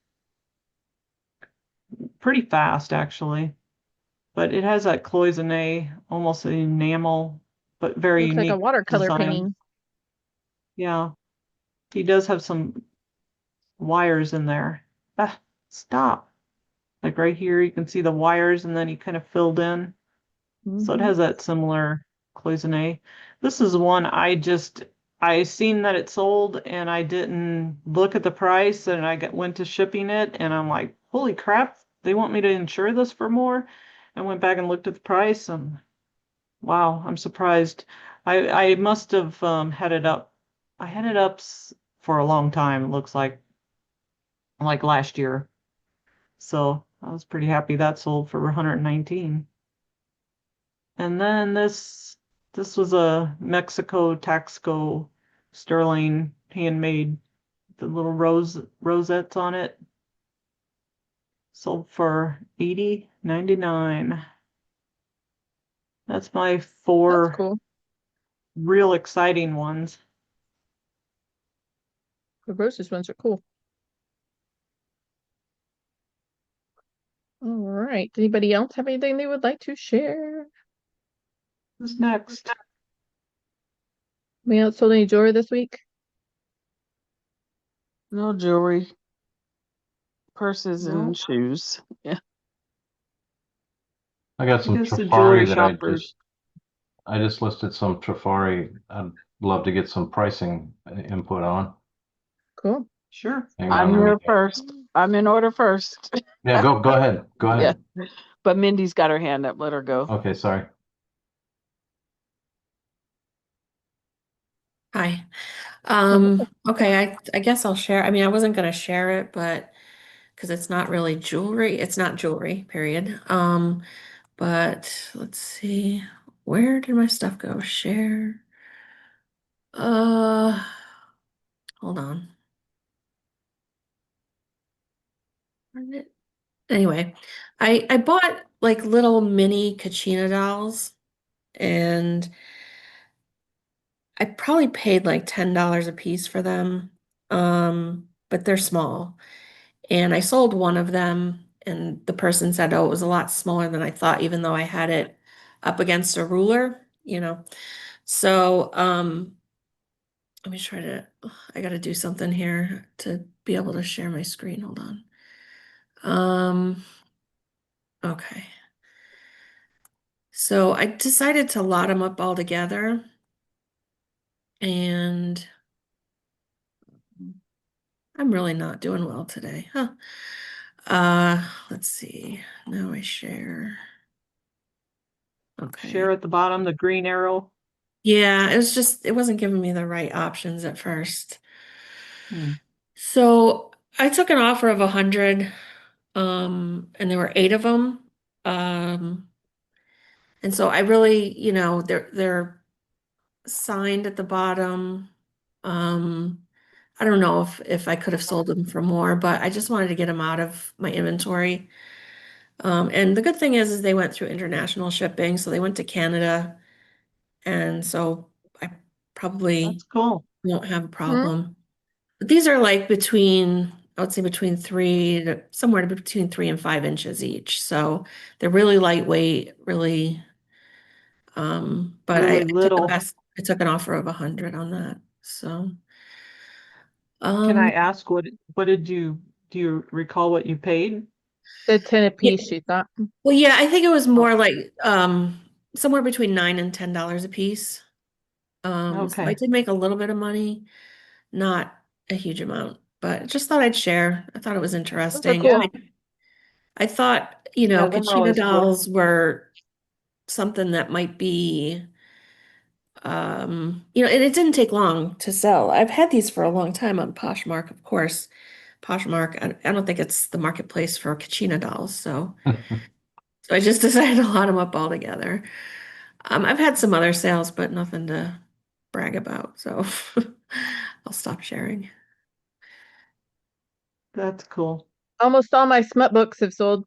Pretty fast, actually. But it has that cloisonne, almost an enamel, but very Looks like a unique watercolor design. painting. Yeah, he does have some wires in there. Ah, stop. Like right here, you can see the wires, and then he kind of filled in. So it Mhm. has that similar cloisonne. This is one I seen that it sold, and I didn't look at the price, and went to shipping it, and I'm like, holy crap, they want me to insure this for more. I went back and looked at the price, and wow, I'm surprised. I must have had it up. I had it up for a long time. It looks like last year. So I was pretty happy that sold for 119. And then this was a Mexico Taxco sterling handmade, the little rosettes on it. Sold for $80.99. That's my That's 4 cool. real exciting ones. The Roses ones are cool. All right. Anybody else have anything they would like to share? Who's next? We else sold any jewelry this week? No jewelry, purses No. and shoes. Yeah. I got I some guess the jewelry Trifari that shoppers. I just listed some Trifari. I'd love to get some pricing input on. Cool. Sure. Hang on, I'm let me here first. I'm in order first. Yeah, go ahead. Go ahead. Yeah. But Mindy's got her hand up. Let her go. Okay, sorry. Hi. Okay, I guess I'll share. I mean, I wasn't gonna share it, but because it's not really jewelry, it's not jewelry, period. But let's see, where did my stuff go? Share. Uh, hold on. Where did it- Anyway, I bought like little mini Kachina dolls, and I probably paid like $10 a piece for them. But they're small. And I sold one of them, and the person said, oh, it was a lot smaller than I thought, even though I had it up against a ruler, you know. So, let me try to, I gotta do something here to be able to share my screen. Hold on. Okay. So I decided to lot them up all together, and I'm really not doing well today, huh? Let's see. Now I share. Okay. Share at the bottom, the green arrow. Yeah, it wasn't giving me the right options at first. Hmm. So I took an offer of 100, and there were 8 of them. Um, and so I really, they're signed at the bottom. Um, I don't know if I could have sold them for more, but I just wanted to get them out of my inventory. And the good thing is they went through international shipping, so they went to Canada, and so I probably That's cool. won't have a problem. But these are like I would say between somewhere between 3 and 5 inches each. So they're really lightweight, really. But I Really took little. I took an offer of 100 on that. So, Can I um, ask do you recall what you paid? The 10 a yeah, piece, she thought. well, yeah, I think it was more Oh, like, somewhere between $9 and $10 a piece. So I okay. did make a little bit of money, not a huge amount, but just thought I'd share. I thought it was Those are interesting. cool. I thought, Yeah, them are Kachina always cool. dolls were something that might be, and it didn't take long to sell. I've had these for a long time on Poshmark, of course. Poshmark, I don't think it's the marketplace for Kachina dolls, so I just decided to lot them up all together. I've had some other sales, but nothing to brag about, so I'll stop sharing. That's cool. Almost all my smut books have sold.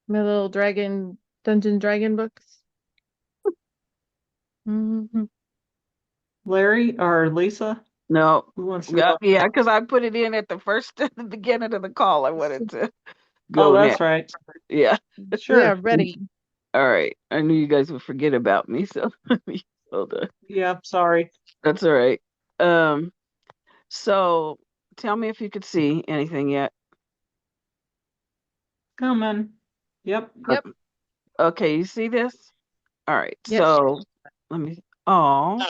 My little Dungeon Dragon books. Mhm. Larry or Lisa, No. who wants to go? Yeah, because I put it in at the first at the beginning of the call. I wanted to Oh, go that's next. right. Yeah. We are Sure. ready. All right. I knew you guys would forget about me, so hold on. Yeah, sorry. That's all right. Um, so tell me if you could see anything yet. Coming. Yep. Yep. Okay, you see this? All right. Yep. So let me. Oh,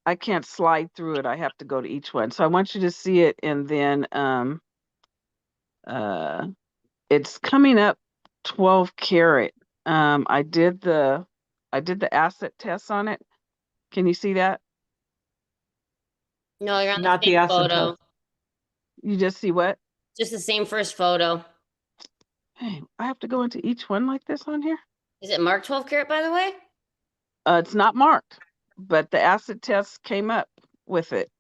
I can't slide through it. I have to go to each one. So I want you to see it, and then uh, it's coming up 12 karat. I did the asset test on it. Can you see that? No, you're on the Not the same acid photo. test. You just see what? Just the same first photo. Hey, I have to go into each one like this on here. Is it marked 12 karat, by the way? It's not marked, but the acid test came up with it.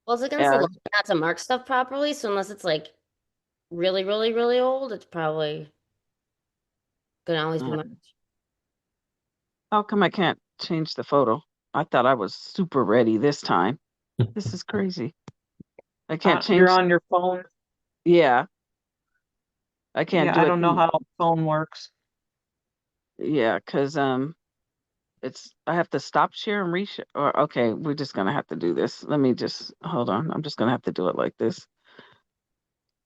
Well, it's against the Yeah. law not to mark stuff properly. So unless it's like really, really, really old, it's probably gonna always be Uh, marked. How come I can't change the photo? I thought I was super ready this time. This is crazy. I can't You're change. on your phone. Yeah, I can't Yeah, do I it. don't know how phone works. Yeah, because it's I have to stop share and reshare. Or okay, we're just gonna have to do this. Let me just hold on. I'm just gonna have to do it like this.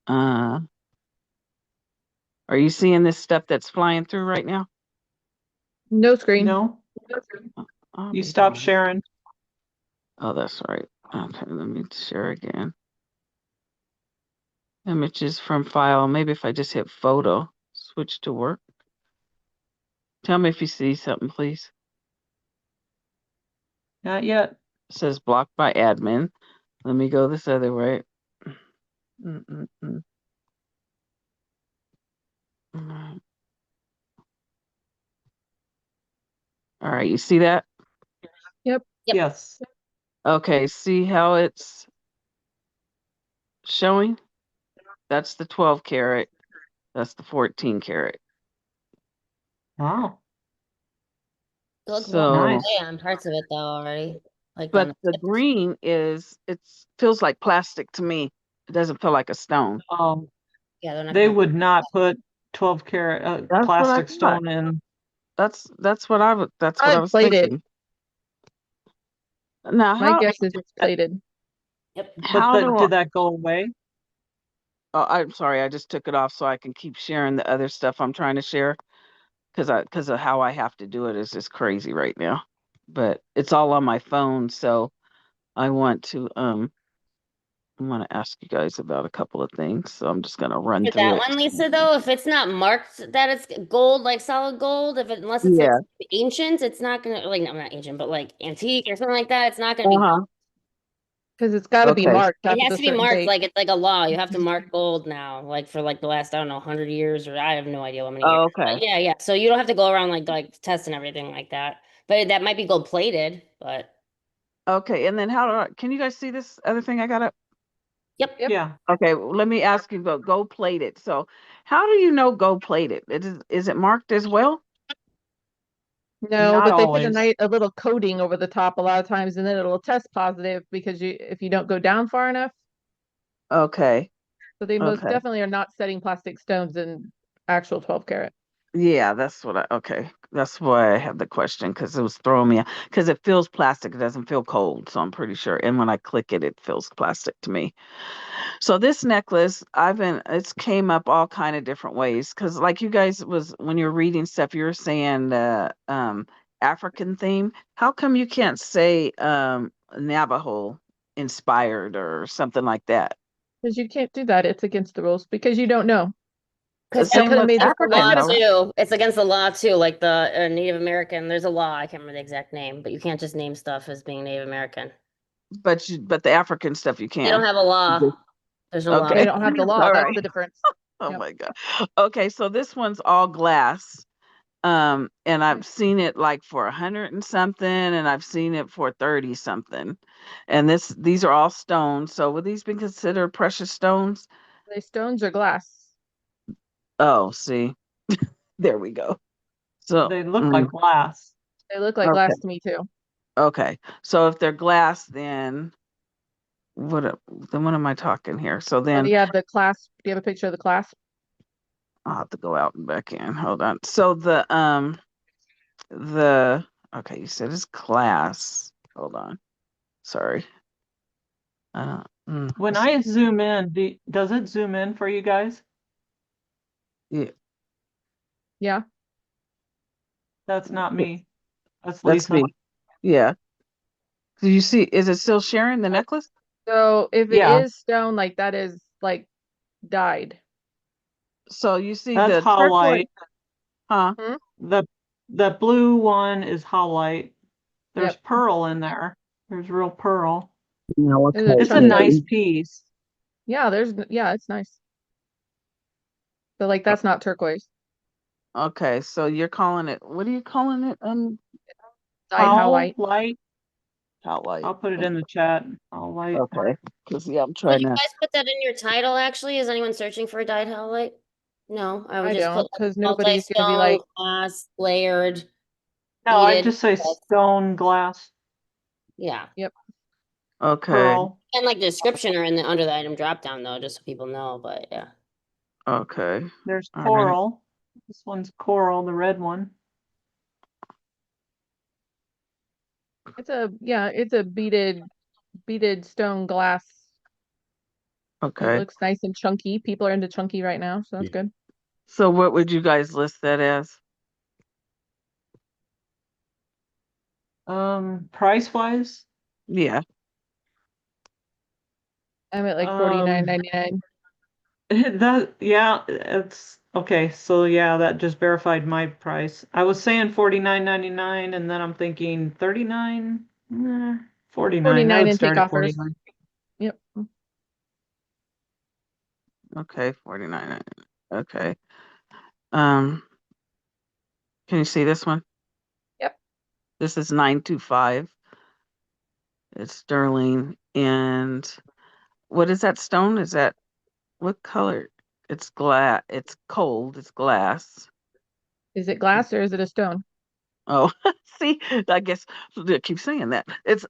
Uh, are you seeing this stuff that's flying through right now? No screen. No, I'll you be stop darned. sharing. Oh, that's right. Okay, let me share again. Images from file. Maybe if I just hit photo, switch to work. Tell me if you see something, please. Not yet. It says blocked by admin. Let me go this other way. Mm-mm-mm. Alright. All right, you see that? Yep. Yes. Okay, see how it's showing? That's the 12 karat. That's the 14 karat. Wow. It looks So, Nice. okay on parts of it though already. Like on but the tips. green feels like plastic to me. It doesn't feel like a stone. Yeah, they're not They gonna would not put 12 karat That's what I plastic thought. stone in. That's what I was Plated. thinking. Now, My guess is it's plated. Yep. how do I, Did that go away? oh, I'm sorry, I just took it off so I can keep sharing the other stuff I'm trying to share because of how I have to do it is just crazy right now. But it's all on my phone, so I want to ask you guys about a couple of things. So I'm just gonna run For through that it. one, Lisa, though, if it's not marked that it's gold, like solid gold, unless it's like Yeah. ancient, it's not gonna like no, not ancient, but like antique or something like that, it's not gonna be. Uh-huh. Because it's got to be Okay. marked It after has the to be certain marked date. like it's like a law. You have to mark gold now, like for like the last, I don't know, 100 years, or I have no idea how many years. Oh, But okay. yeah, yeah. So you don't have to go around like testing everything like that. But that might be gold plated, but Okay. And then can you guys see this other thing I got up? yep. Yep. Yeah. Okay, well, let me ask you about gold plated. So how do you know gold plated? Is it marked as well? No, Not but they put always. a little coating over the top a lot of times, and then it'll test positive because if you don't go down far enough. Okay. So they most Okay. definitely are not setting plastic stones in actual 12 karat. Yeah, okay. That's why I had the question because it was throwing me because it feels plastic. It doesn't feel cold, so I'm pretty sure. And when I click it, it feels plastic to me. So this necklace, it's came up all kind of different ways because like you guys was when you were reading stuff, you were saying the African theme. How come you can't say Navajo inspired or something like that? Because you can't do that. It's against the rules because you don't know. Because I Same could have with made this. I African law could have. though. too. It's against the law too. Like the Native American, there's a law. I can't remember the exact name, but you can't just name stuff as being Native American. But the African stuff you They don't can. have a law. There's no law. They Okay. don't have the law. All That's right. the difference. Oh Yep. my God. Okay, so this one's all glass. And I've seen it like for 100 and something, and I've seen it for 30 something. And these are all stones. So would these be considered precious stones? Are they stones or glass? Oh, see, there we go. So, They look like glass. They look like okay, glass to me too. okay. So if they're glass, then what am I talking here? So Do then you have the clasp? Do you have a picture of the clasp? I'll have to go out and back in. Hold on. So okay, you said it's glass. Hold on. Sorry. When Let's see. I zoom in, does it zoom in for you guys? Yeah, Yeah. That's not me. That's that's Lisa. me. Yeah. Do you see? Is it still sharing the necklace? So if it Yeah, is stone, like that is like dyed. So you see that's the turquoise, howlite. huh? Hmm? The blue one is howlite. There's Yep. pearl in there. There's real pearl. No, There's a okay. It's a chunk of, nice piece. yeah, it's nice. But like that's not turquoise. Okay, so you're calling it, what are you calling it? Dyed howlite. Howlite. Highlight. I'll put it in the chat. I'll light. Okay, because yeah, I'm Could trying you to. guys put that in your title, actually? Is anyone searching for a dyed highlight? No, I would I just don't, put because nobody's gonna be multi-stone, like, glass, layered, No, I'd beaded. just say stone, glass, Yeah. Okay, pearl. And like the description or in the under the item drop down though, just so people know, but yeah. okay. There's All right. coral. This one's coral, the red one. it's a beaded stone glass. It Okay. looks nice and chunky. People are into chunky right now, so that's Yeah. good. So what would you guys list that as? Price wise, Yeah. I'm at like Um, $49.99. that, yeah, it's okay. So yeah, that just verified my price. I was saying $49.99 and then I'm thinking 39, 49. I 49 would and start take at offers. 49. Yep. Okay, 49. Okay. Can you see this one? Yep. This is 925. It's sterling. And what is that stone? Is that what color? It's glass. It's cold. It's glass. Is it glass or is it a stone? Oh, see, I guess I keep saying that.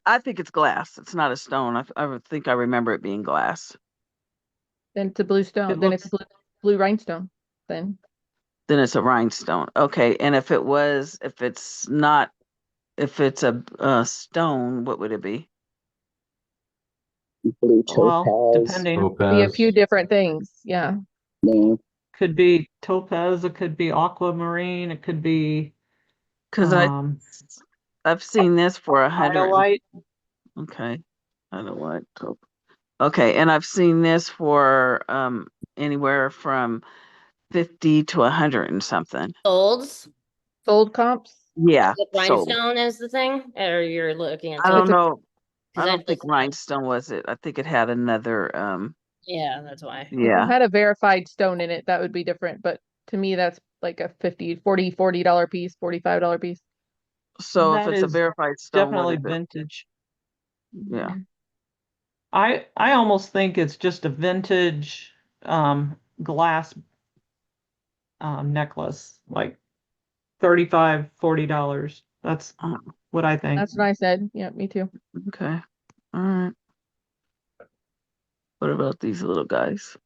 I think it's glass. It's not a stone. I would think I remember it being glass. Then it's a blue stone. It Then looks, it's blue rhinestone. Then Then it's a rhinestone. Okay. And if it's not, if it's a stone, what would it be? Blue well, topaz. depending. be a few Topaz. different things. Yeah. Yeah. Could be topaz, it could be aquamarine, it could be Because I've seen this for 100. iolite. Okay. I don't want to. Okay, and I've seen this for anywhere from 50 to 100 and something. Solds Sold comps. Yeah, with sold. rhinestone is the thing, or you're looking at I Like don't the- know. I 'cause I don't think just- rhinestone was it. I think it had another Yeah, that's why. If yeah. it had a verified stone in it, that would be different. But to me, that's like a $40 piece, $45 piece. So if That it's a is verified stone, what definitely is it? vintage. Yeah. I almost think it's just a vintage glass necklace, like $35, $40. That's Oh, what I think. That's what I said. Yeah, me too. okay. All right. What about these little guys?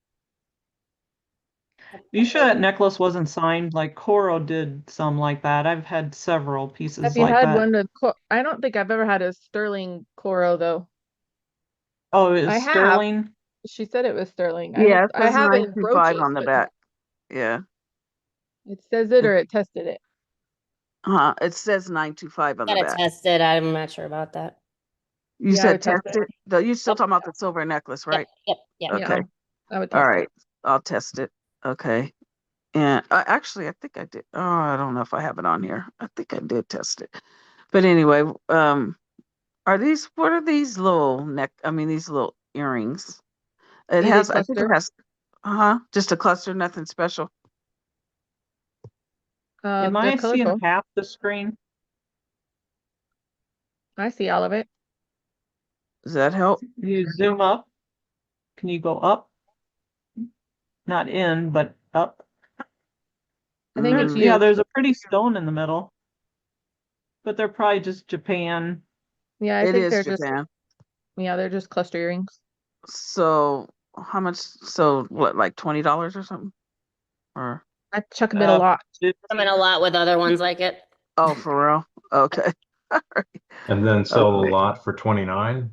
You sure that necklace wasn't signed? Like Coro did some like that. I've had several pieces Have you like had that. one with? I don't think I've ever had a sterling Coro though. Oh, it's I have. sterling. She said it was sterling. Yeah, it I says haven't 925 brooches, on the but back. Yeah. it says it or it tested it. It says 925 on the Gotta back. test it. I'm not sure about that. You Yeah, I said would test test it? Though you're still talking about the silver necklace, right? Yep. Okay. I would All test right. it. I'll test it. Okay. And actually, I think I did. Oh, I don't know if I have it on here. I think I did test it. But anyway, what are these little these little earrings? It Beaded has, I think it cluster. has, just a cluster, nothing special. Am They're I seeing colorful. half the screen? I see all of it. Does that help? You zoom up. Can you go up? Not in, but up. I think it's Mm, Yeah, you. there's a pretty stone in the middle. But they're probably just Japan. Yeah, I it think is they're just, Japan. yeah, they're just cluster earrings. So how much? So what, like $20 or something? Or I chuck them in a lot. I'm in a lot with other ones like it. oh, for real? Okay. And then sell a Okay. lot for 29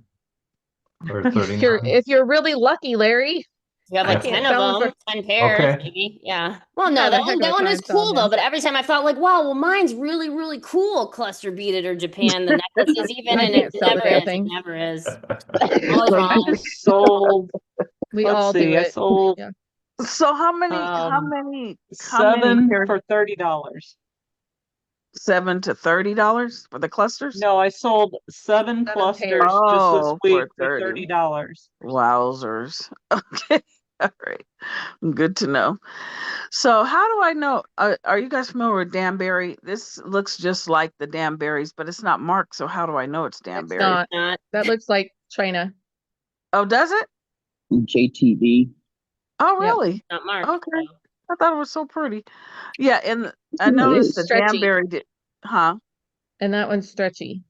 or If 39. you're really lucky, Larry. You have I like can't 10 sell of 'em them, 10 pairs, Okay. maybe. Yeah. Well, I'm no, having that a heck one, of a that one is time selling cool though. them. But every time I felt like, wow, well, mine's really, really cool. Cluster beaded or Japan, the necklace is even, I and can't it sell the never damn is. thing. It never is. Always I wrong. just sold, We let's all do see, I it. sold Yeah. So how many 7 pairs? for $30. $7 to $30 for the clusters? No, I sold 7 7 clusters pairs. just this Oh, week for for $30. $30. Wowzers. Okay. All right. Good to know. So how do I know? Are you guys familiar with Danbury? This looks just like the Danburys, but it's not marked. So how do I know it's It's Danbury? not. Not. That looks like China. Oh, does it? JTV. Oh, Yep. really? Not marked. Okay. so. I thought it was so pretty. Yeah, and I It noticed is. the Stretchy. Danbury did, huh? And that one's stretchy.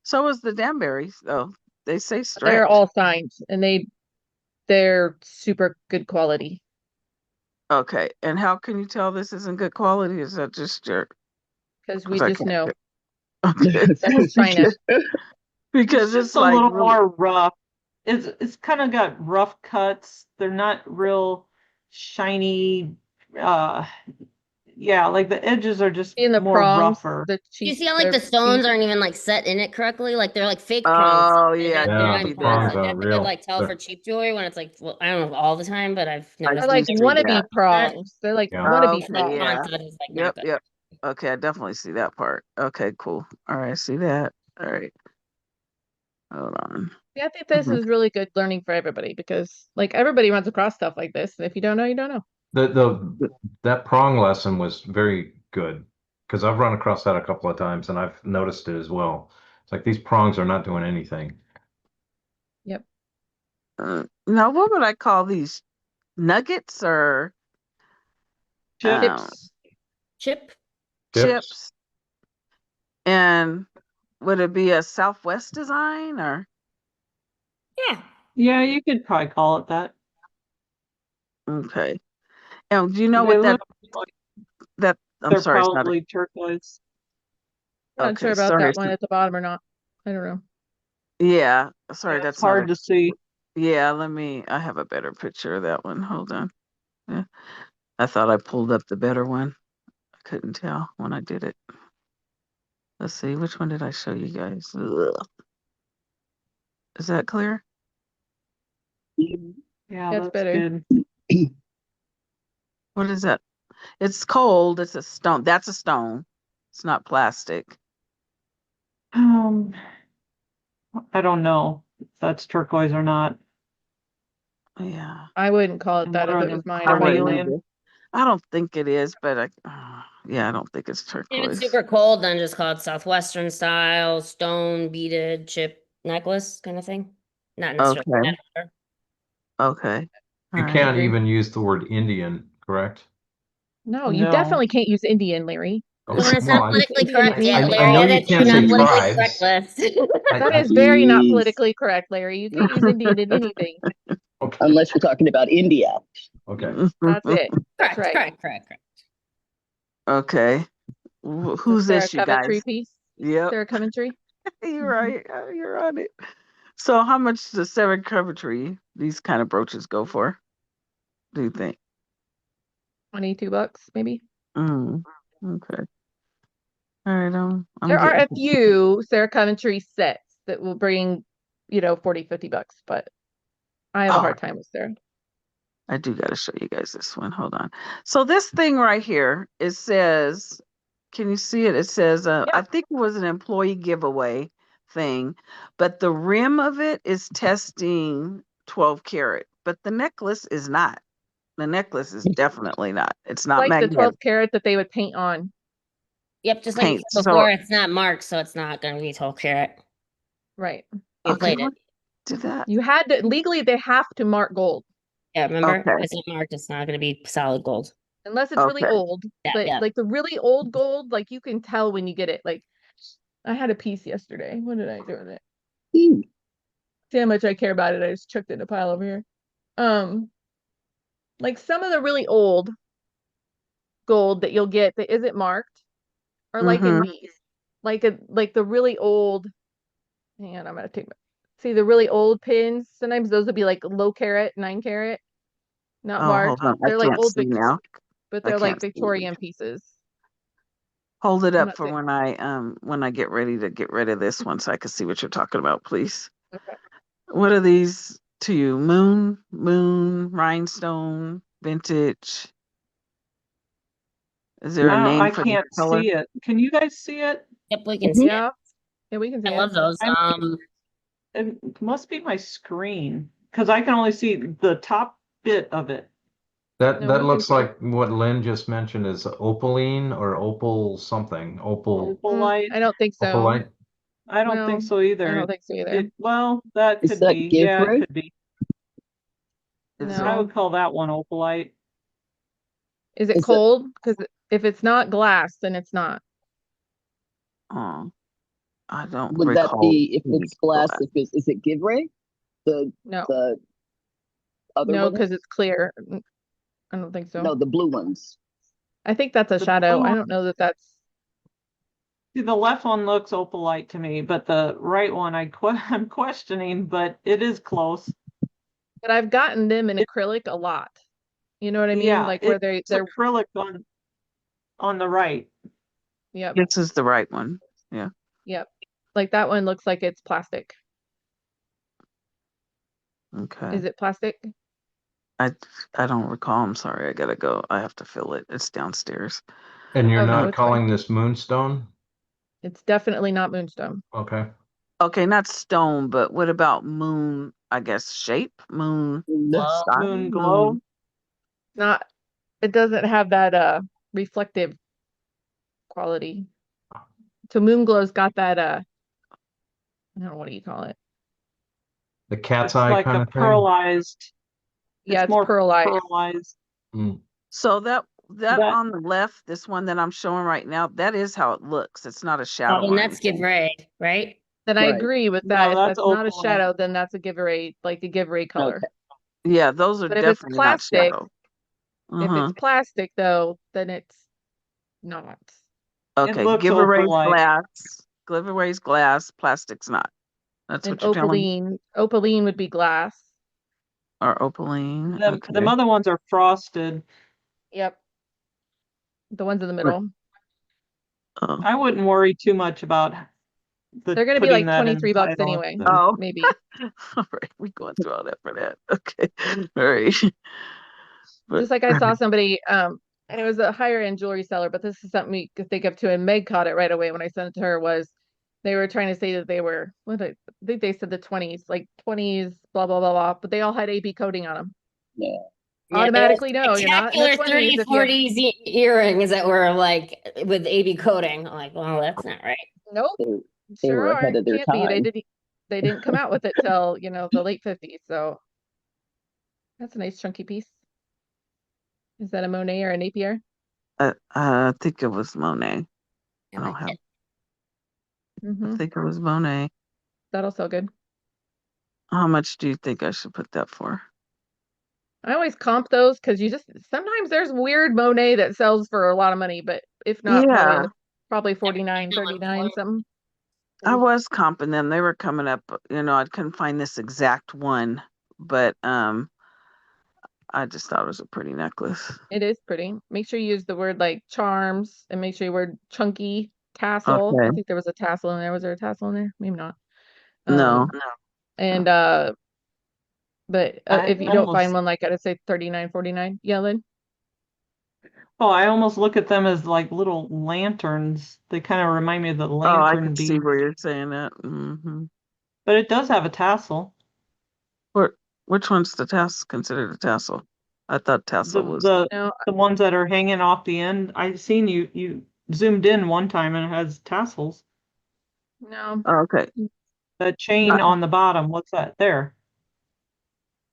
So is the Danburys, though. They say They're stretch. all signed and they're super good quality. Okay. And how can you tell this isn't good quality? Is that just your? Because we 'Cause I just can't know get- Okay. that's China. Because It's it's just a like little really- more rough. It's kind of got rough cuts. They're not real shiny. Yeah, like the edges are just In the more prongs, rougher. the You cheese, see how like the stones aren't even like set in it correctly? Like they're like fake prongs. Oh, They're yeah, not- I they're do not see in that. prongs. Prongs Like are that's a good real. like tell They're- for cheap jewelry when it's like, well, I don't know all the time, but I've I They're noticed. like see wannabe that. prongs. They're like Yeah. wannabe Okay, prongs. yeah. Content is like not Yep, good. yep. Okay, I definitely see that part. Okay, cool. All right, I see that. All right. Hold on. Yeah, I think this Mhm. is really good learning for everybody because like everybody runs across stuff like this. And if you don't know, you don't know. That prong lesson was very good because I've run across that a couple of times and I've noticed it as well. It's like these prongs are not doing anything. Yep. Now, what would I call these? Nuggets or Chips. Chip. chips? And would it be a Southwest design or? Yeah. Yeah, you could probably call it that. Okay. And do you know They what that look like that? I'm they're sorry, it's not. probably turquoise. I'm not Okay, sure about sorry, that it's one not- at the bottom or not. I don't know. Yeah, sorry, Yeah, it's that's not. hard to see. Yeah, I have a better picture of that one. Hold on. Yeah. I thought I pulled up the better one. I couldn't tell when I did it. Let's see, which one did I show you guys? Ugh. Is that clear? Yeah, That's that's better. good. What is that? It's cold. It's a stone. That's a stone. It's not plastic. Um, I don't know if that's turquoise or not. Yeah. I wouldn't call it And that what if are it them, was mine. I wouldn't carnelian? either. I don't think it is, but yeah, I don't think it's If it's turquoise. super cold, then just call it Southwestern style, stone beaded chip necklace kind of thing. Not necessarily Okay. metal. Okay. All You right. can't Agree. even use the word Indian, correct? No, you No. definitely can't use Indian, Larry. Oh, So when it's well, not politically Indian correct, means yeah, I Larry, know you that's can't not say politically tribes. correct list. That is very not Jeez. politically correct, Larry. You can't use Indian in anything. Okay. Unless we're talking about India. Okay. That's it. That's Correct, right. correct. Okay. The Who's Sarah this, you Coventry guys? piece. Yep. Sarah Coventry. You're right. You're on it. So how much does Sarah Coventry these kind of brooches go for? Do you think? $22, maybe. Okay. All right. I'm There are a getting. few Sarah Coventry sets that will bring, $40, $50, but I have a Oh, hard time with Sarah. I do got to show you guys this one. Hold on. So this thing right here, it says, can you see it? It says, I think it was an employee giveaway thing, but the rim of it is testing 12 karat, but the necklace is not. The necklace is definitely not. It's not Like the magnetic 12 karat that they would paint on. Yep, just like you paint. said before, it's not marked, so it's not going to be 12 karat. Right. You Okay, played it. what did that? You had to, legally, they have to mark gold. Yeah, remember? Okay. If it's not marked, it's not going to be solid gold. Unless it's really Okay. old. Yeah, But yeah. like the really old gold, like you can tell when you get it. Like I had a piece yesterday. What did I do with it? Ooh. See how much I care about it. I just chucked it in a pile over here. Like some of the really old gold that you'll get that isn't marked are like in these. Like the really old, hang on, I'm gonna take see the really old pins. Sometimes those would be like low carat, 9 carat, not Oh, marked. hold on. I They're like can't old see now. but I they're like can't see. Victorian pieces. Hold it I'm up not for saying- when I get ready to get rid of this one so I can see what you're talking about, please. Okay. What are these to you? Moon, rhinestone, vintage. Is there a name I for the can't color? see it. Can you guys see it? Yep, we can see it. Yeah. Yeah, we can see I it. love those. It must be my screen because I can only see the top bit of it. That No, that we looks can- like what Lynn just mentioned is opaline or opal something. Opalite. I don't think so. Opalite. I don't Well, think so either. I don't think so either. Well, that Is could that be. Yeah, it Givre? could be. Is No. I would call that one opalite. Is it Is it- cold? Because if it's not glass, then it's not. I don't Would that recall. be if seeing it's glass? glass. If it's is it Givre? The No, the other no, one? because it's clear. I don't think so. No, the blue ones. I think that's a The shadow. blue I one- don't know that that's. See, the left one looks opalite to me, but the right one I'm questioning, but it is close. But I've gotten them in acrylic a lot. You know what I mean? Yeah, Like where it's they're. acrylic on the right. Yep. This is the right one. Yep. Like that one looks like it's plastic. Okay. Is it plastic? I don't recall. I'm sorry. I gotta go. I have to fill it. It's downstairs. And you're Oh, no, not it's fine. calling this moonstone? It's definitely not moonstone. Okay. Okay, not stone, but what about moon? I guess shape moon. Glow. style? Moon glow. Not. It doesn't have that reflective quality. So moon glow's got that I don't know, what do you call it? The cat's It's eye like kind a of thing? pearlized. Yeah, it's more pearlized. pearlized. Mm. So that That- on the left, this one that I'm showing right now, that is how it looks. It's not a shadow. Oh, and or that's anything. Givre, right? Then I Right. agree with No, that. If that's that's not a opalite. shadow, then that's a Givre, like a Givre color. Okay. Yeah, those are But if it's definitely not plastic, shadow. if it's plastic though, then it's not. Okay, looks giveaway opalite. glass. Giveaway's glass, plastic's not. That's And what you're telling me? opaline would be glass. Or opaline. The Okay. other ones are frosted. Yep. The ones in the middle. Oh. I wouldn't worry too much about They're gonna be putting like that 23 bucks inside anyway. also. Oh. Maybe. All right, we going through all that for that. Okay. All right. But Just like I saw somebody, and it was a higher end jewelry seller, but this is something we could think of too. And Meg caught it right away when I sent it to her. Was they were trying to say that they were I think they said the 20s, like 20s, blah blah blah blah, but they all had AB coating on them. Yeah. Yeah, Automatically, no, you're not in the spectacular 20s 30s, if you have- 40s earrings that were like with AB coating. I'm like, well, that's not right. Nope, They sure were ahead are. of their Can't be. time. They didn't come out with it till the late 50s. So that's a nice chunky piece. Is that a Monet or a Napier? I think it was Monet. I I don't like have. it. Mm-hmm. I think it was Monet. That'll sell good. How much do you think I should put that for? I always comp those because sometimes there's weird Monet that sells for a lot of money, but if not more, Yeah. probably 49, 39, something. I was comping them. They were coming up, I couldn't find this exact one, but I just thought it was a pretty necklace. It is pretty. Make sure you use the word like charms and make sure you word chunky tassel. I Okay. think there was a tassel in there. Was there a tassel in there? Maybe not. No. And but I if you don't almost- find one like I'd say 39, 49. Yeah, Lynn? Oh, I almost look at them as like little lanterns. They kind of remind me of the Oh, I lantern can see bead, where you're saying that. Mm-hmm. but it does have a tassel. Which one's the tassel? Considered a tassel? I thought tassel was. The No, ones that are hanging off the end. I've seen you zoomed in one time and it has tassels. no. Oh, okay. The chain on the bottom. What's that there?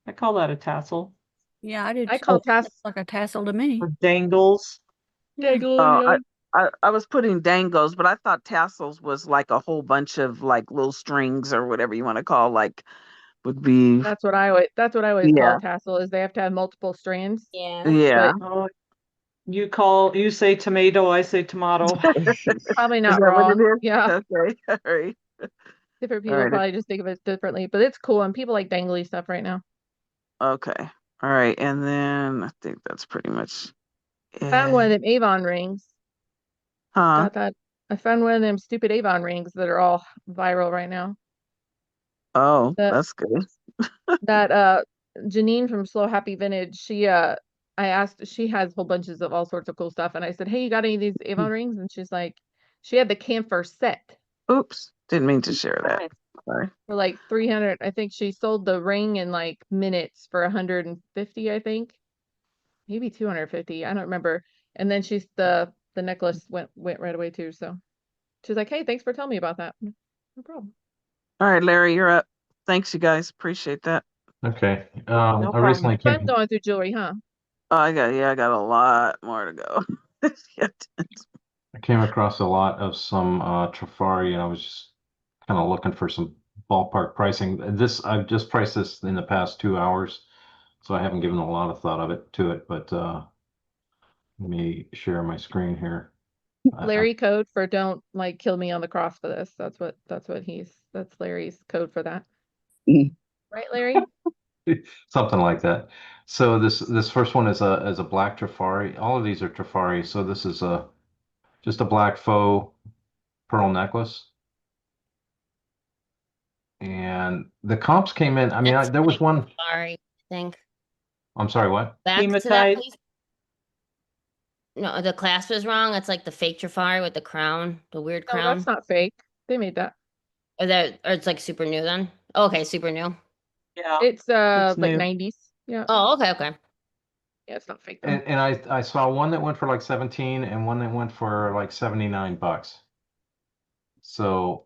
I call that a tassel. Yeah, I did. I call too. tassel Looks like a tassel to me. Or dangles. Oh, I was putting dangles, but I thought tassels was like a whole bunch of like little strings or whatever you want to call would be. That's what I always call Yeah. a tassel is they have to have multiple strands. Yeah. Yeah. Oh, you say tomato, I say tomato. Probably Is not that what wrong. it is? Yeah. Okay. All right. Different people Alright. probably just think of it differently, but it's cool and people like dangly stuff right now. Okay. All right. And then I think that's pretty much it. Found one of them Avon rings. Huh? Got that. I found one of them stupid Avon rings that are all viral right now. Oh, The- that's good. That Janine from Slow Happy Vintage, she I asked, she has whole bunches of all sorts of cool stuff, and I said, hey, you got any of these Avon rings? And she's like, she had the camphor set. Oops. Didn't mean to share that. Okay. for like 300. I think she sold the ring in like minutes for 150, I think. Maybe 250. I don't remember. And then the necklace went right away too. So she's like, "Hey, thanks for telling me about that." No problem. All right, Larry, you're up. Thanks, you guys. Appreciate that. Okay. No I problem. recently Fun going through jewelry, huh? Oh, I got a lot more to go. I came across a lot of some Trifari, and I was just kind of looking for some ballpark pricing. I've just priced this in the past 2 hours, so I haven't given a lot of thought to it. But let me share my screen here. Larry code for don't like kill me on the cross for this. That's Larry's code for that. Right, Larry? Something like that. So this first one is a black Trifari. All of these are Trifari. So this is just a black faux pearl necklace. And the comps came in. I mean, That's there was fake one. Safari, I think. I'm sorry, what? Back to that, Hematite. please. No, the clasp is wrong. It's like the fake Safari with the crown, the weird No, crown. that's not fake. They made that. Or it's like super new then. Oh, okay, super new. Yeah. It's It's like new. 90s. Yeah. Oh, okay. Yeah, it's not fake though. And I saw one that went for like 17 and one that went for like $79. So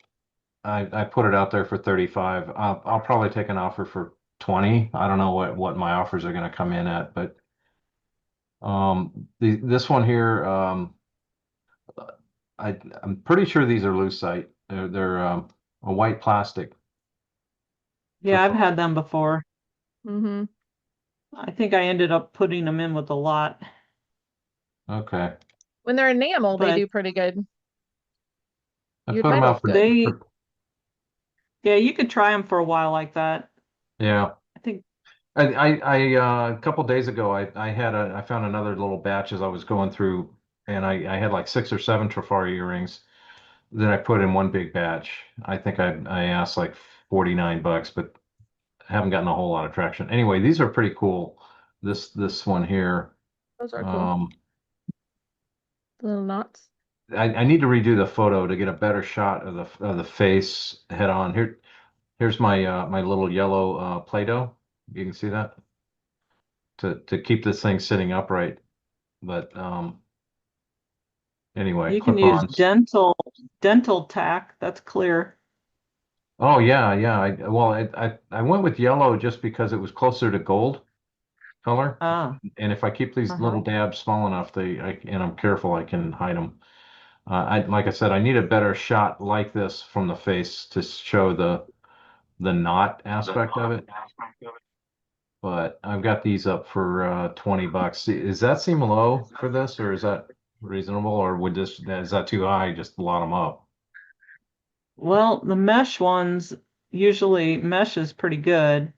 I put it out there for 35. I'll probably take an offer for 20. I don't know what my offers are going to come in at, but this one here, I'm pretty sure these are lucite. They're a white plastic. Yeah, I've had them before. Mm-hmm. I think I ended up putting them in with a lot. Okay. When they're enamel, they But do pretty good. I Your put them out metal's for good. Yeah, you could try them for a while like that. yeah. I think A couple days ago, I found another little batch as I was going through, and I had like 6 or 7 Trifari earrings that I put in one big batch. I think I asked like $49, but I haven't gotten a whole lot of traction. Anyway, these are pretty cool. This one here. Those are cool. The little knots. I need to redo the photo to get a better shot of the face head on. Here's my my little yellow Play-Doh. You can see that to keep this thing sitting upright. But anyway, you can use clip-ons. dental tack. That's clear. Oh yeah, yeah. I went with yellow just because it was clear to gold color. Ah. And if I keep these little dabs small enough, and I'm careful, I can hide them. Like I said, I need a better shot like this from the face to show the knot aspect of it. But I've got these up for $20. Does that seem low for this, or is that reasonable, or is that too high? Just lot them up. Well, the mesh ones, usually mesh is pretty good.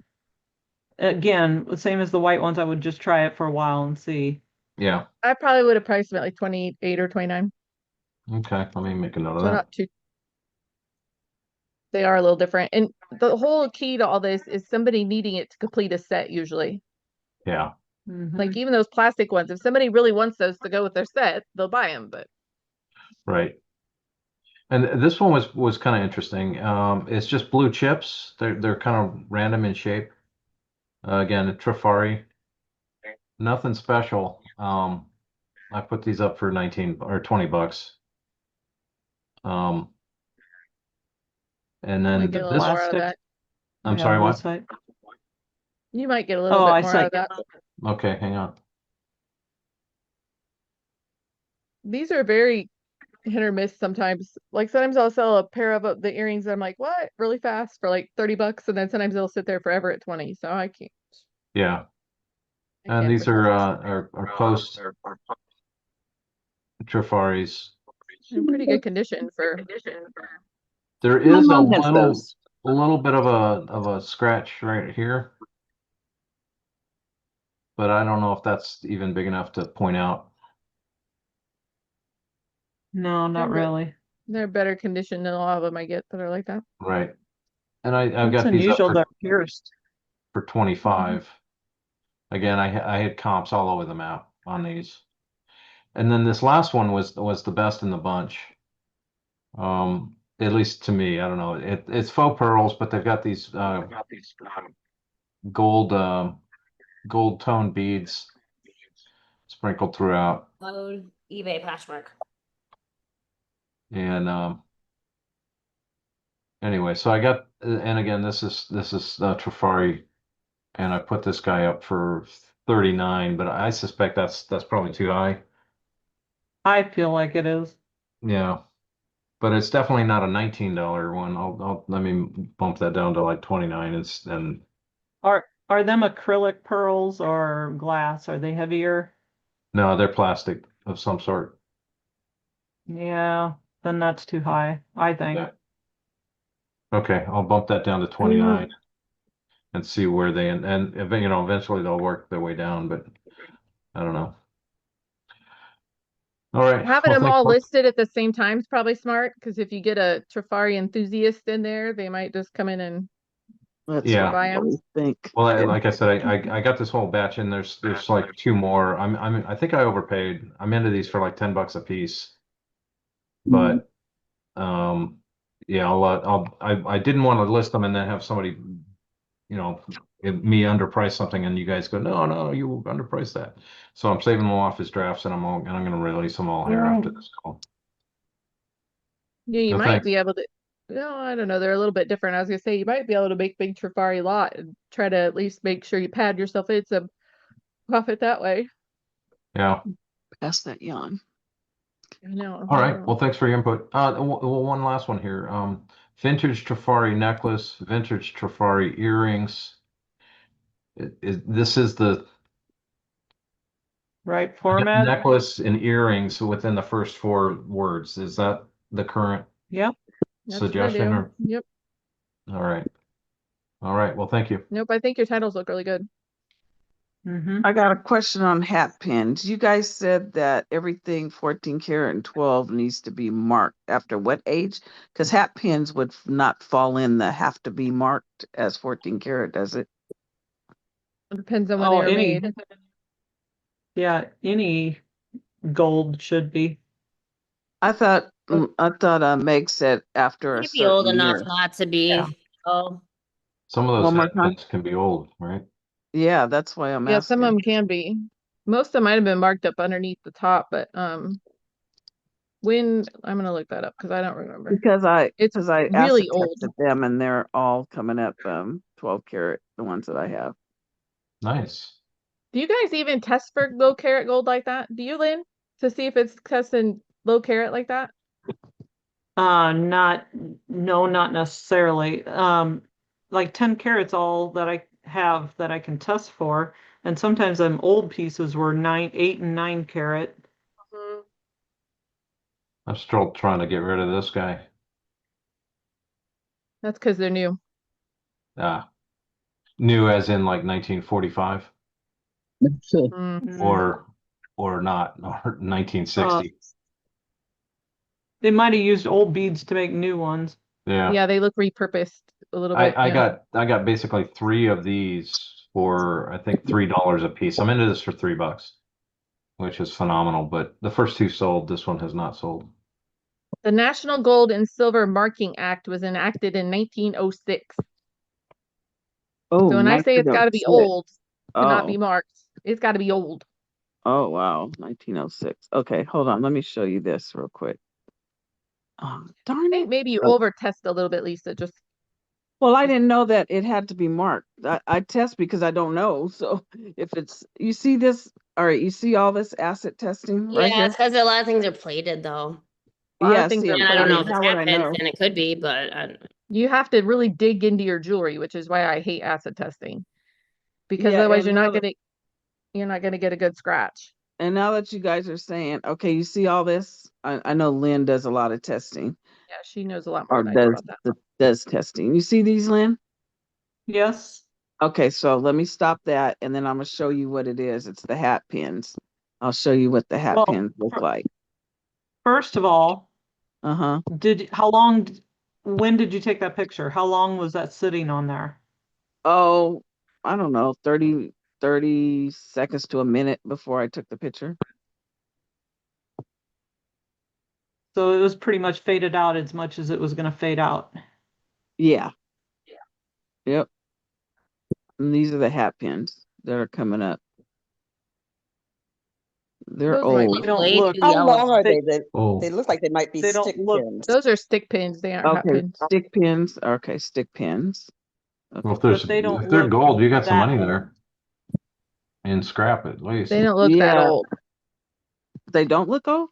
Again, the same as the white ones, I would just try it for a while and see. Yeah. I probably would have priced them at like 28 or 29. Okay, let me make a note of So that. not too. They are a little different. And the whole key to all this is somebody needing it to complete a set usually. Yeah. Like even those plastic ones, if somebody really wants those to go with their set, they'll buy them. But Right. And this one was kind of interesting. It's just blue chips. They're kind of random in shape. Again, a Trifari. Nothing special. I put these up for 19 or $20. And then might get a little more out of that. I'm sorry, what? You might get a little bit more out of that. Okay, hang on. These are very hit or miss sometimes. Like sometimes I'll sell a pair of the earrings and I'm like, what? Really fast for like $30. And then sometimes they'll sit there forever at 20. So I can't. Yeah. I And can't these push those. are post Trifaris. In pretty good condition for. There My is a mom has those. little bit of a scratch right here, but I don't know if that's even big enough to point out. No, not really. They're better condition than a lot of them I get that are like that. Right. And I've It's got these up unusual they're pierced. for 25. Again, I had comps all over the map on these. And then this last one was the best in the bunch. At least to me, I don't know. It's faux pearls, but they've got these gold gold tone beads sprinkled throughout. Load eBay Poshmark. And anyway, so I got, and again, this is Trifari, and I put this guy up for 39, but I suspect that's probably too high. I feel like it is. Yeah, but it's definitely not a $19 one. I'll let me bump that down to like 29. And Are them acrylic pearls or glass? Are they heavier? no, they're plastic of some sort. Yeah, then that's too high, I think. Yeah. Okay, I'll bump that down to 29 and see where they and eventually they'll work their way down, but I don't know. All right. Having Well, them thanks. all listed at the same time is probably smart, because if you get a Trifari enthusiast in there, they might just come in and That's Yeah. buy them. what we think. Well, Yeah. like I said, I got this whole batch in. There's like two more. I think I overpaid. I'm into these for like $10 a piece. But yeah, I didn't want to list them and then have somebody, me underprice something and you guys go, no, you underpriced that. So I'm saving them off as drafts and I'm going to release them all here after this call. Yeah, you No, might thanks. be able to. No, I don't know. They're a little bit different. I was gonna say you might be able to make big Trifari lot and try to at least make sure you pad yourself in some profit that way. Yeah. Pass that yawn. I know. All I right. know. Well, thanks for your input. One last one here. Vintage Trifari necklace, vintage Trifari earrings. This is the Right format? necklace and earrings within the first four words. Is that the current Yep. That's what I suggestion? do. Or Yep. all right. All right. Well, thank you. Nope. I think your titles look really good. Mm-hmm. I got a question on hat pins. You guys said that everything 14 karat and 12 needs to be marked after what age? Because hat pins would not fall in the have to be marked as 14 karat, does it? It depends on when Oh, they were made. any gold should be. I thought Meg said after a You'd be old certain enough year. not to be. Yeah. Oh, Some of those One more hat time. pins can be old, right? Yeah, that's why I'm Yeah, some of asking. them can be. Most of them might have been marked up underneath the top, but when I'm gonna look that up because I don't remember. Because I It's acid really old. tested them and they're all coming up 12 karat, the ones that I have. Nice. Do you guys even test for low carat gold like that? Do you, Lynn? To see if it's testing low carat like that? Not necessarily. Like 10 carats all that I have that I can test for. And sometimes them old pieces were 8 and 9 carat. I'm still trying to get rid of this guy. That's because they're new. New as in like 1945 Mm. or not, or 1960. They might have used old beads to make new ones. Yeah. Yeah, they look repurposed a little bit. I Yeah. got basically 3 of these for I think $3 a piece. I'm into this for $3, which is phenomenal. But the first 2 sold. This one has not sold. The National Gold and Silver Marking Act was enacted in 1906. Oh, So when I say it's got to be 1906. old to not Oh. be marked, it's got to be old. Oh, wow. 1906. Okay, hold on. Let me show you this real quick. I Darn think it. maybe you Oh. over test a little bit, Lisa. Just Well, I didn't know that it had to be marked. I test because I don't know. So if you see this, all right, you see all this acid testing right yeah, here? it's because a lot of things are plated though. a lot Yeah, of things see, are And I don't know plated. if it's how would I happens, know? and it could be, but You have to really dig into your jewelry, which is why I hate acid testing. Because Yeah, otherwise and you're not gonna get a good scratch. And now that you guys are saying, okay, you see all this? I know Lynn does a lot of testing Yeah, she knows a lot more or than I do does about that. does testing. You see these, Lynn? Yes. Okay, so let me stop that and then I'm gonna show you what it is. It's the hat pins. I'll show you what the hat Well, pins look like. First of all, Uh-huh. when did you take that picture? How long was that sitting on there? Oh, I don't know, 30 seconds to a minute before I took the picture. So it was pretty much faded out as much as it was going to fade out. Yeah. Yep. And these are the hat pins that are coming up. They're Those might old. be They don't Way look. too How yellow. long are They- they? Oh, They look like they might be They don't stick look- pins. Those are stick pins. They aren't hat Okay, pins. stick pins. Okay, stick pins. well, if they don't they're look gold, you got some that money old. there. And scrap at least. They don't look that Yeah. old. They don't look old?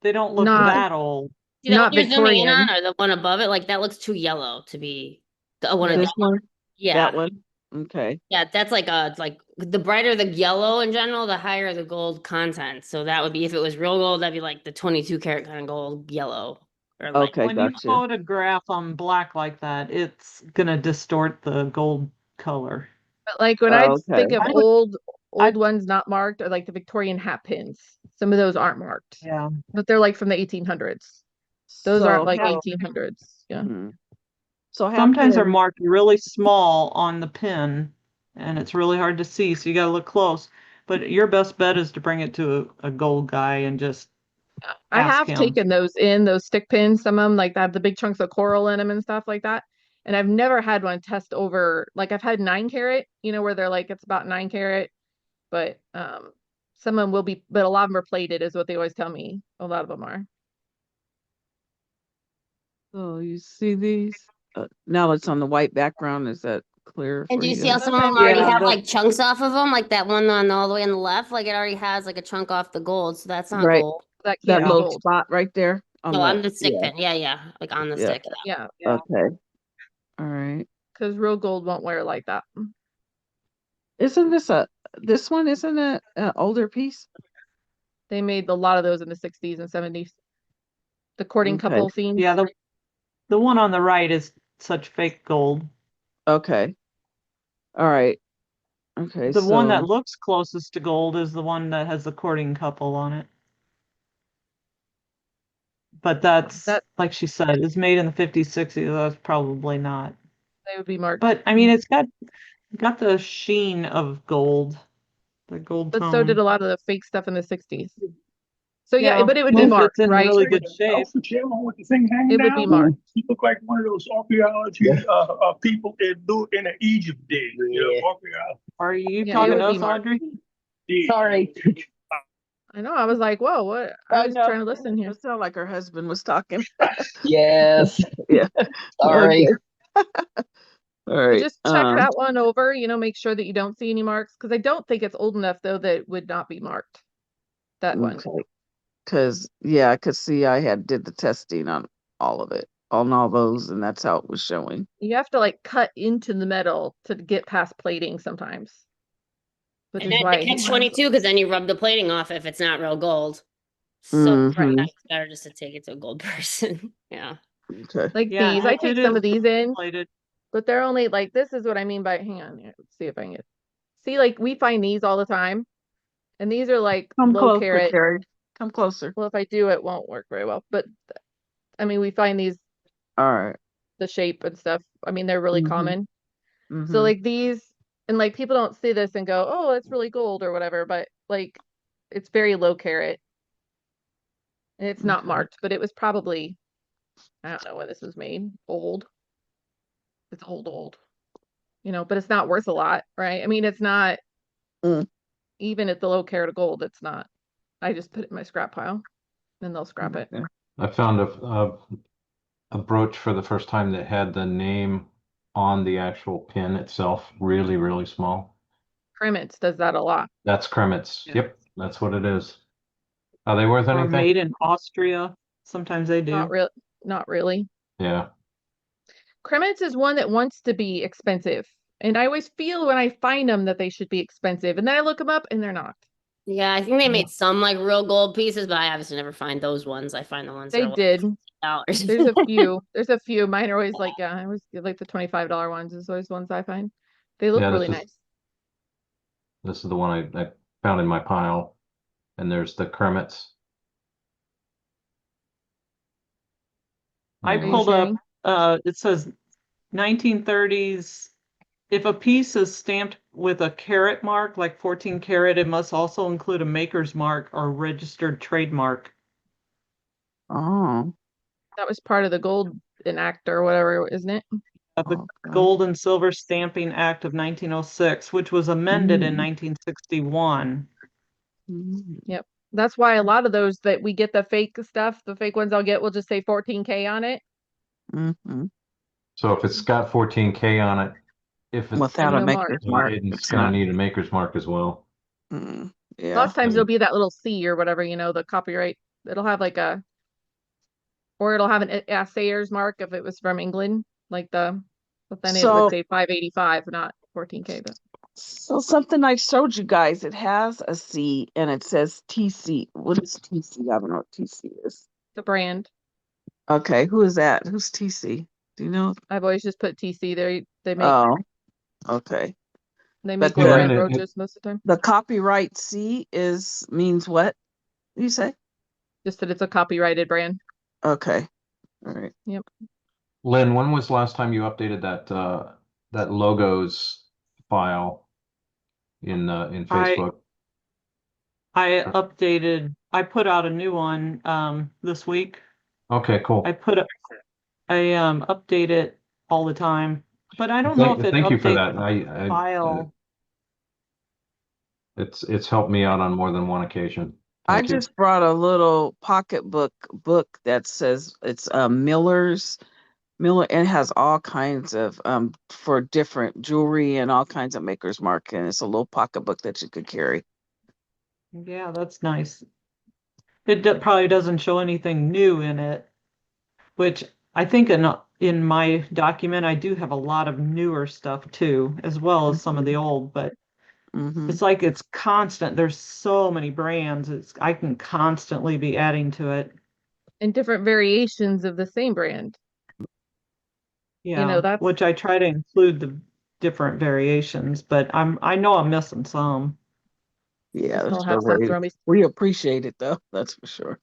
They don't look Not- that old. See the Not one you're zooming in on, Victorian. or the one above it? Like that looks too yellow to be the one. Yeah. This one? Yeah, That one? Okay. yeah, that's like the brighter the yellow in general, the higher the gold content. So that would be if it was real gold, that'd be like the 22 karat kind of gold yellow. Or like, Okay, When you gotcha. photograph on black like that, it's gonna distort the gold color. But like when I think Okay. of I would- old ones not marked are like the Victorian hat pins. Some of those aren't marked, Yeah. but they're like from the 1800s. Those aren't So like hat- 1800s. Yeah. Mhm. So hat Sometimes they're pins- marked really small on the pin, and it's really hard to see, so you gotta look close. But your best bet is to bring it to a gold guy and just I ask have him. taken those stick pins, some of them like that have the big chunks of coral in them and stuff like that. And I've never had one test over, like I've had 9 karat, where they're like, it's about 9 karat, but some of them will be, but a lot of them are plated is what they always tell me. A lot of them are. So you see these? Now it's on the white background. Is that clear? and for do you see how guys? some of them Sometimes, already yeah, have the- like chunks off of them, like that one on all the way on the left? Like it already has like a chunk off the gold, so that's not Right. gold. That That can't be little gold. spot right there? No, on the stick yeah. pin. Yeah, like on the Yeah. stick. Yeah, Okay. All right. because real gold won't wear like that. Isn't this one, isn't it an older piece? They made a lot of those in the 60s and 70s. The courting Okay. couple scenes. Yeah, the one on the right is such fake gold. Okay. All right. Okay. The one that so- looks closest to gold is the one that has the courting couple on it. But that's, That- like she said, is made in the 50s, 60s. That's probably not. They would be marked. But I mean, it's got the sheen of gold, the gold But tone. so did a lot of the fake stuff in the 60s. So yeah, Yeah, but it would be most of marked, it's in right? really good shape. Alpha Channel with the thing hanging It would down. be marked. You look like one of those archaeology people that do in the Egypt days. Yeah. Archaeology. Are you Yeah, it talking would to be us, marked. Audrey? Yeah. Sorry. I know. I was like, whoa, what? I was trying to listen here. It sounded like her husband was talking. Yes. Yeah. Sorry. All right. Just check that one over, make sure that you don't see any marks. Because I don't think it's old enough, though, that it would not be marked. That one. Okay. Because, yeah, I could see I did the testing on all of it, on all those, and that's how it was showing. You have to like cut into the metal to get past plating sometimes. Which And is then why it catch 22 because then you rub the plating off if it's not real gold. So Mhm. sometimes it's better just to take it to a gold person. Yeah. Okay. like Yeah, these, I it take some is of these in, plated. but they're only like, this is what I mean by, hang on here, let's see if I can get, see, like we find these all the time. And these are like Come low closer, carat. Carrie. Come closer. Well, if I do, it won't work very well. But I mean, we find these, All right. the shape and stuff. I mean, they're really Mhm. common. So Mhm. like these, and like people don't see this and go, oh, it's really gold or whatever. But like, it's very low carat. And it's not Okay. marked, but it was probably, I don't know when this was made. Old. It's old. But it's not worth a lot, right? I mean, it's not, Mm. even at the low carat of gold, it's not. I just put it in my scrap pile, then they'll scrap it. Okay. I found a brooch for the first time that had the name on the actual pin itself, really, really small. Kremits does that a lot. That's Kremitz. Yeah. Yep, that's what it is. Are they worth Or anything? made in Austria. Sometimes they do. Not really. Yeah. Kremits is one that wants to be expensive. And I always feel when I find them that they should be expensive. And then I look them up and they're not. Yeah, I think they made some like real gold pieces, but I obviously never find those ones. I find the ones They that are did. $50. There's a few. There's a few. Mine are always like, yeah, I always get like the $25 ones is always ones I find. They look Yeah, really this is- nice. This is the one I found in my pile. And there's the Kremitz. I Are you pulled up, sharing? it says 1930s. If a piece is stamped with a carat mark, like 14 karat, it must also include a maker's mark or registered trademark. Oh, That was part of the Gold Act or whatever, isn't it? Of the okay. Gold and Silver Stamping Act of 1906, which was amended in Mm. 1961. Mm. Yep. That's why a lot of those that we get the fake stuff, the fake ones I'll get will just say 14K on it. Mhm. So if it's got 14K on it, if it's Without a no mark. maker's mark, it's it's gonna not. need a maker's mark as well. Mm, A yeah. lot of times there'll be that little C or whatever, the copyright. It'll have like or it'll have an assayer's mark if it was from England, but then it would So, say 585, not 14K, but so something I showed you guys, it has a C and it says TC. What is TC? I don't know what TC is. the brand. Okay, who is that? Who's TC? Do you know? I've always just put TC. They make Oh, okay. they But make lower end Lynn, roaches most of the time. the copyright C means what? You say? Just that it's a copyrighted brand. Okay. All right. Yep. Lynn, when was the last time you updated that logos file in Facebook? I put out a new one this week. Okay, cool. I update it all the time, but I don't know if it Thank you for updates that. the file. It's helped me out on more than one occasion. I Thank you. just brought a little pocketbook book that says it's Miller, and it has all kinds of for different jewelry and all kinds of makers mark, and it's a little pocketbook that you could carry. Yeah, that's nice. It probably doesn't show anything new in it, which I think in my document I do have a lot of newer stuff too, as well as some of the old, but Mm-hmm. it's like it's constant. There's so many brands. I can constantly be adding to it. And different variations of the same brand. Yeah, That's which I try to include the different variations, but I know I'm missing some. Yeah, I'll that's have no stuff worries. throw me. We appreciate it though, that's for sure.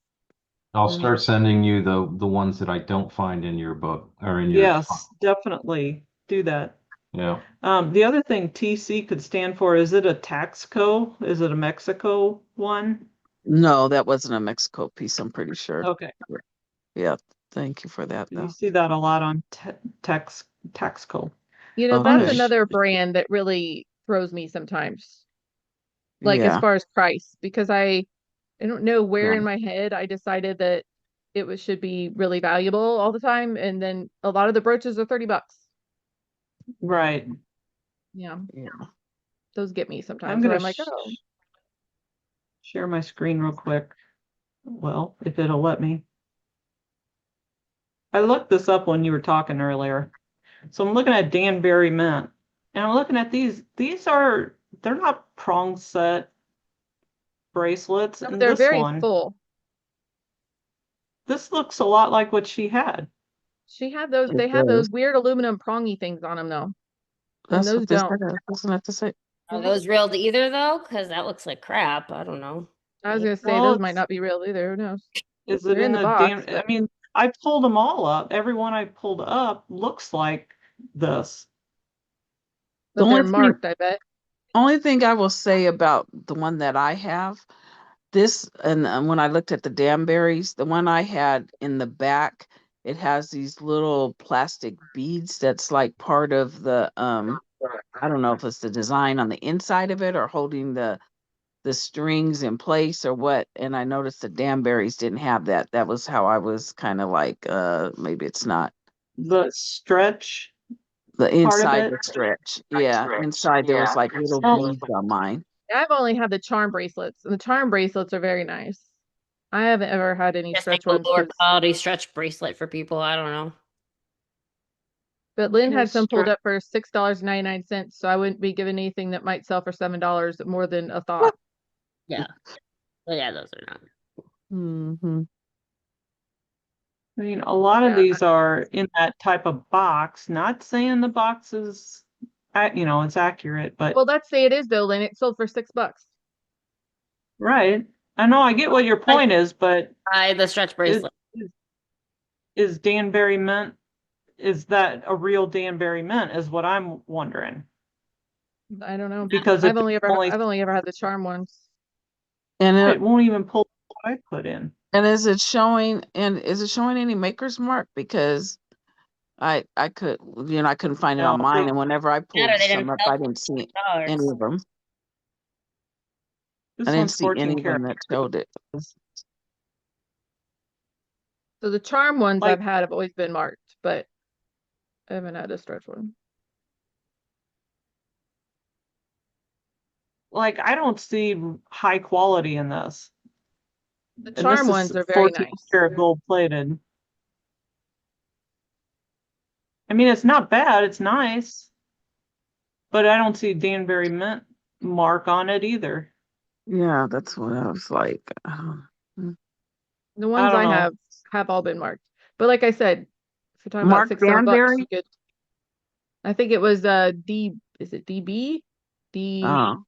I'll Mhm. start sending you the ones that I don't find in your book or in your. Yes, definitely do that. Yeah. The other thing TC could stand for, is it a Taxco? Is it a Mexico one? No, that wasn't a Mexico piece, I'm pretty sure. Okay. Yeah, thank you for that You though. see that a lot on Taxco. That's Okay. another brand that really throws me sometimes. Like as Yeah. far as price, because I don't know where Yeah. in my head I decided that should be really valuable all the time, and then a lot of the brooches are $30. Right. Yeah, Yeah. those get me I'm sometimes. Where gonna I'm like, oh, share my screen real quick. Well, if it'll let me. I looked this up when you were talking earlier. So I'm looking at Danbury Mint, and I'm looking at these. They're not prong set bracelets. no, And they're this very one, full. this looks a lot like what she had. She had those. It They have does. those weird aluminum prongy things on them though, and That's those what this don't. says. Doesn't have to say. Are those real either though? Because that looks like crap. I don't know. I was gonna say Well, those might not be real either. Who knows? is it They're in in the the box, I but mean, I pulled them all up. Every one I pulled up looks like this. The they're only thing marked. I bet. Only thing I will say about the one that I have, this, and when I looked at the Danberries, the one I had in the back, it has these little plastic beads that's like part of the I don't know if it's the design on the inside of it or holding the strings in place or what. And I noticed the Danberries didn't have that. That was how I was kind of like maybe it's not The stretch the part of inside it. the stretch. Yeah, inside there was like little beads on mine. I've only had the charm bracelets, and the charm bracelets are very nice. I haven't ever had any Just like stretch a ones, lower quality stretch bracelet for people. I don't know. but Lynn had some pulled Stretch. up for $6.99, so I wouldn't be giving anything that might sell for $7 more than a thought. Yeah. But yeah, those are not. Mm-hmm. I mean, a lot of Yeah. these are in that type of box. Not saying the box is, it's accurate, but Well, let's say it is though, Lynn. It sold for $6. right. I know, I get what your point is, but Buy the stretch is, bracelet. is Danbury Mint, is that a real Danbury Mint is what I'm wondering. I don't know. Because I've only ever had the charm ones. And it won't even pull what I put in. And is it showing any maker's mark? Because I couldn't find it on No, mine, and whenever I pulled Matter, they some didn't up, sell I didn't see any $4. of them. I this didn't one's see 14 any of them karat. that showed it. So the charm ones Like- I've had have always been marked, but I haven't had a stretch one. Like, I don't see high quality in this. The And this charm is ones are very 14 nice. karat gold plated. I mean, it's not bad. It's nice. But I don't see Danbury Mint mark on it either. Yeah, that's what I was like. The ones don't I know. have all been marked. But like I said, if you're talking Mark about $600, Danbury? you could. I think it was D. Is it DB? D. Oh,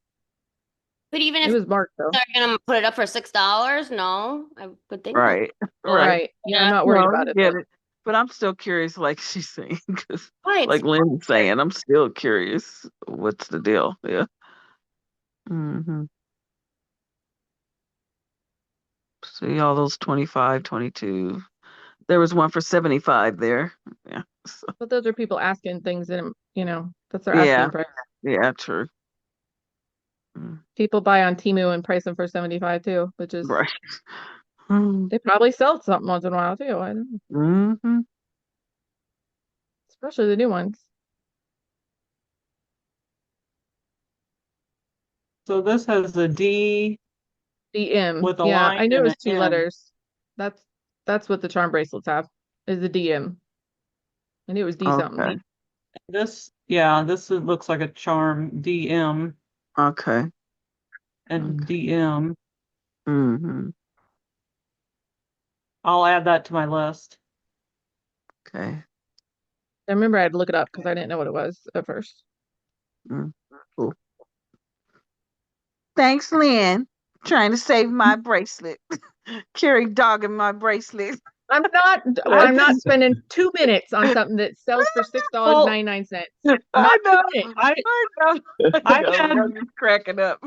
But even It if was marked though. they're gonna put it up for $6, no, I would think. right, Or- right. Right. Yeah, I'm Yeah. not worried No, about I it. get Though. it. But I'm still curious, like she's saying, because Right. like Lynn's saying, I'm still curious. What's the deal? Yeah. See all those 25, 22. There was one for 75 there. Yeah. So, But those are people asking things, and that's their yeah. asking price. Yeah, true. People buy on Temu and price them for 75 too, which is Right. they probably sell something once in a while too. I don't know. Mm-hmm. Especially the new ones. So this has a D DM. with a Yeah, line I knew it and was an 2 M. letters. That's what the charm bracelets have, is the DM. I knew it was D something. Okay. This looks like a charm DM Okay. and DM. Mm-hmm. I'll add that to my list. Okay. I remember I had to look it up because I didn't know what it was at first. Cool. Thanks, Lynn. Trying to save my bracelet. Carry dog in my bracelet. I'm not spending 2 minutes on something that sells for $6.99. I know. I I'm just cracking up.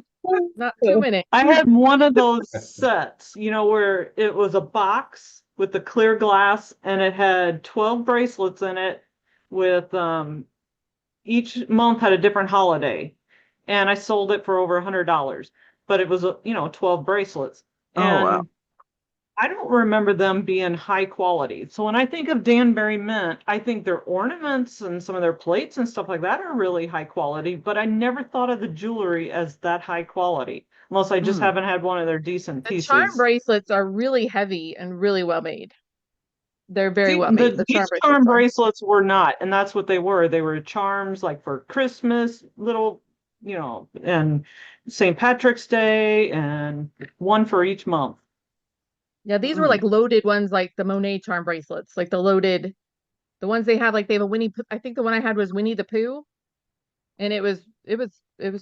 Not 2 minutes. I had one of those sets, where it was a box with the clear glass and it had 12 bracelets in it with each month had a different holiday. And I sold it for over $100. But it was 12 bracelets. Oh, And wow. I don't remember them being high quality. So when I think of Danbury Mint, I think their ornaments and some of their plates and stuff like that are really high quality, but I never thought of the jewelry as that high quality, unless I just haven't had one of their decent The pieces. charm bracelets are really heavy and really well made. They're very well made. These charm bracelets were not, and that's what they were. They were charms like for Christmas, little, and St. Patrick's Day, and one for each month. Yeah, these were like loaded ones, like the Monet charm bracelets, like the ones they have, like they have a Winnie. I think the one I had was Winnie the Pooh, and it was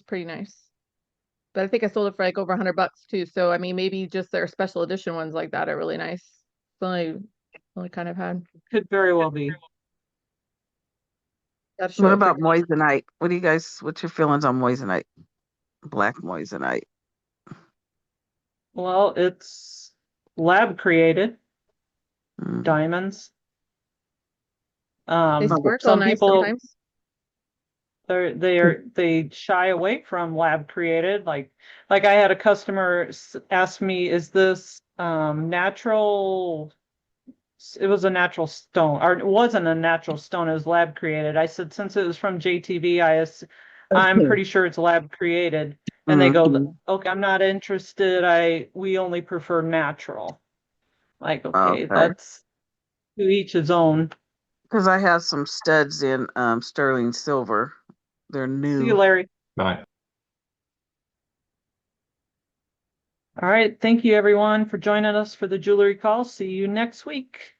pretty nice. But I think I sold it for like over $100 too. So I mean, maybe just their special edition ones like that are really nice. It's only kind of had. Could very well be. What about moissanite? What's your feelings on moissanite? Black moissanite. Well, it's lab created diamonds. They sparkle Some nice people sometimes. they shy away from lab created. Like I had a customer ask me, "Is this natural?" It was a natural stone, or it wasn't a natural stone. It was lab created. I said, since it was from JTV, I'm pretty sure it's lab created. And they go, "Okay, I'm not interested. We only prefer natural." Like, okay, that's to each his own. Because I have some studs in sterling silver. They're new. See you, Larry. Bye. All right. Thank you, everyone, for joining us for the jewelry call. See you next week.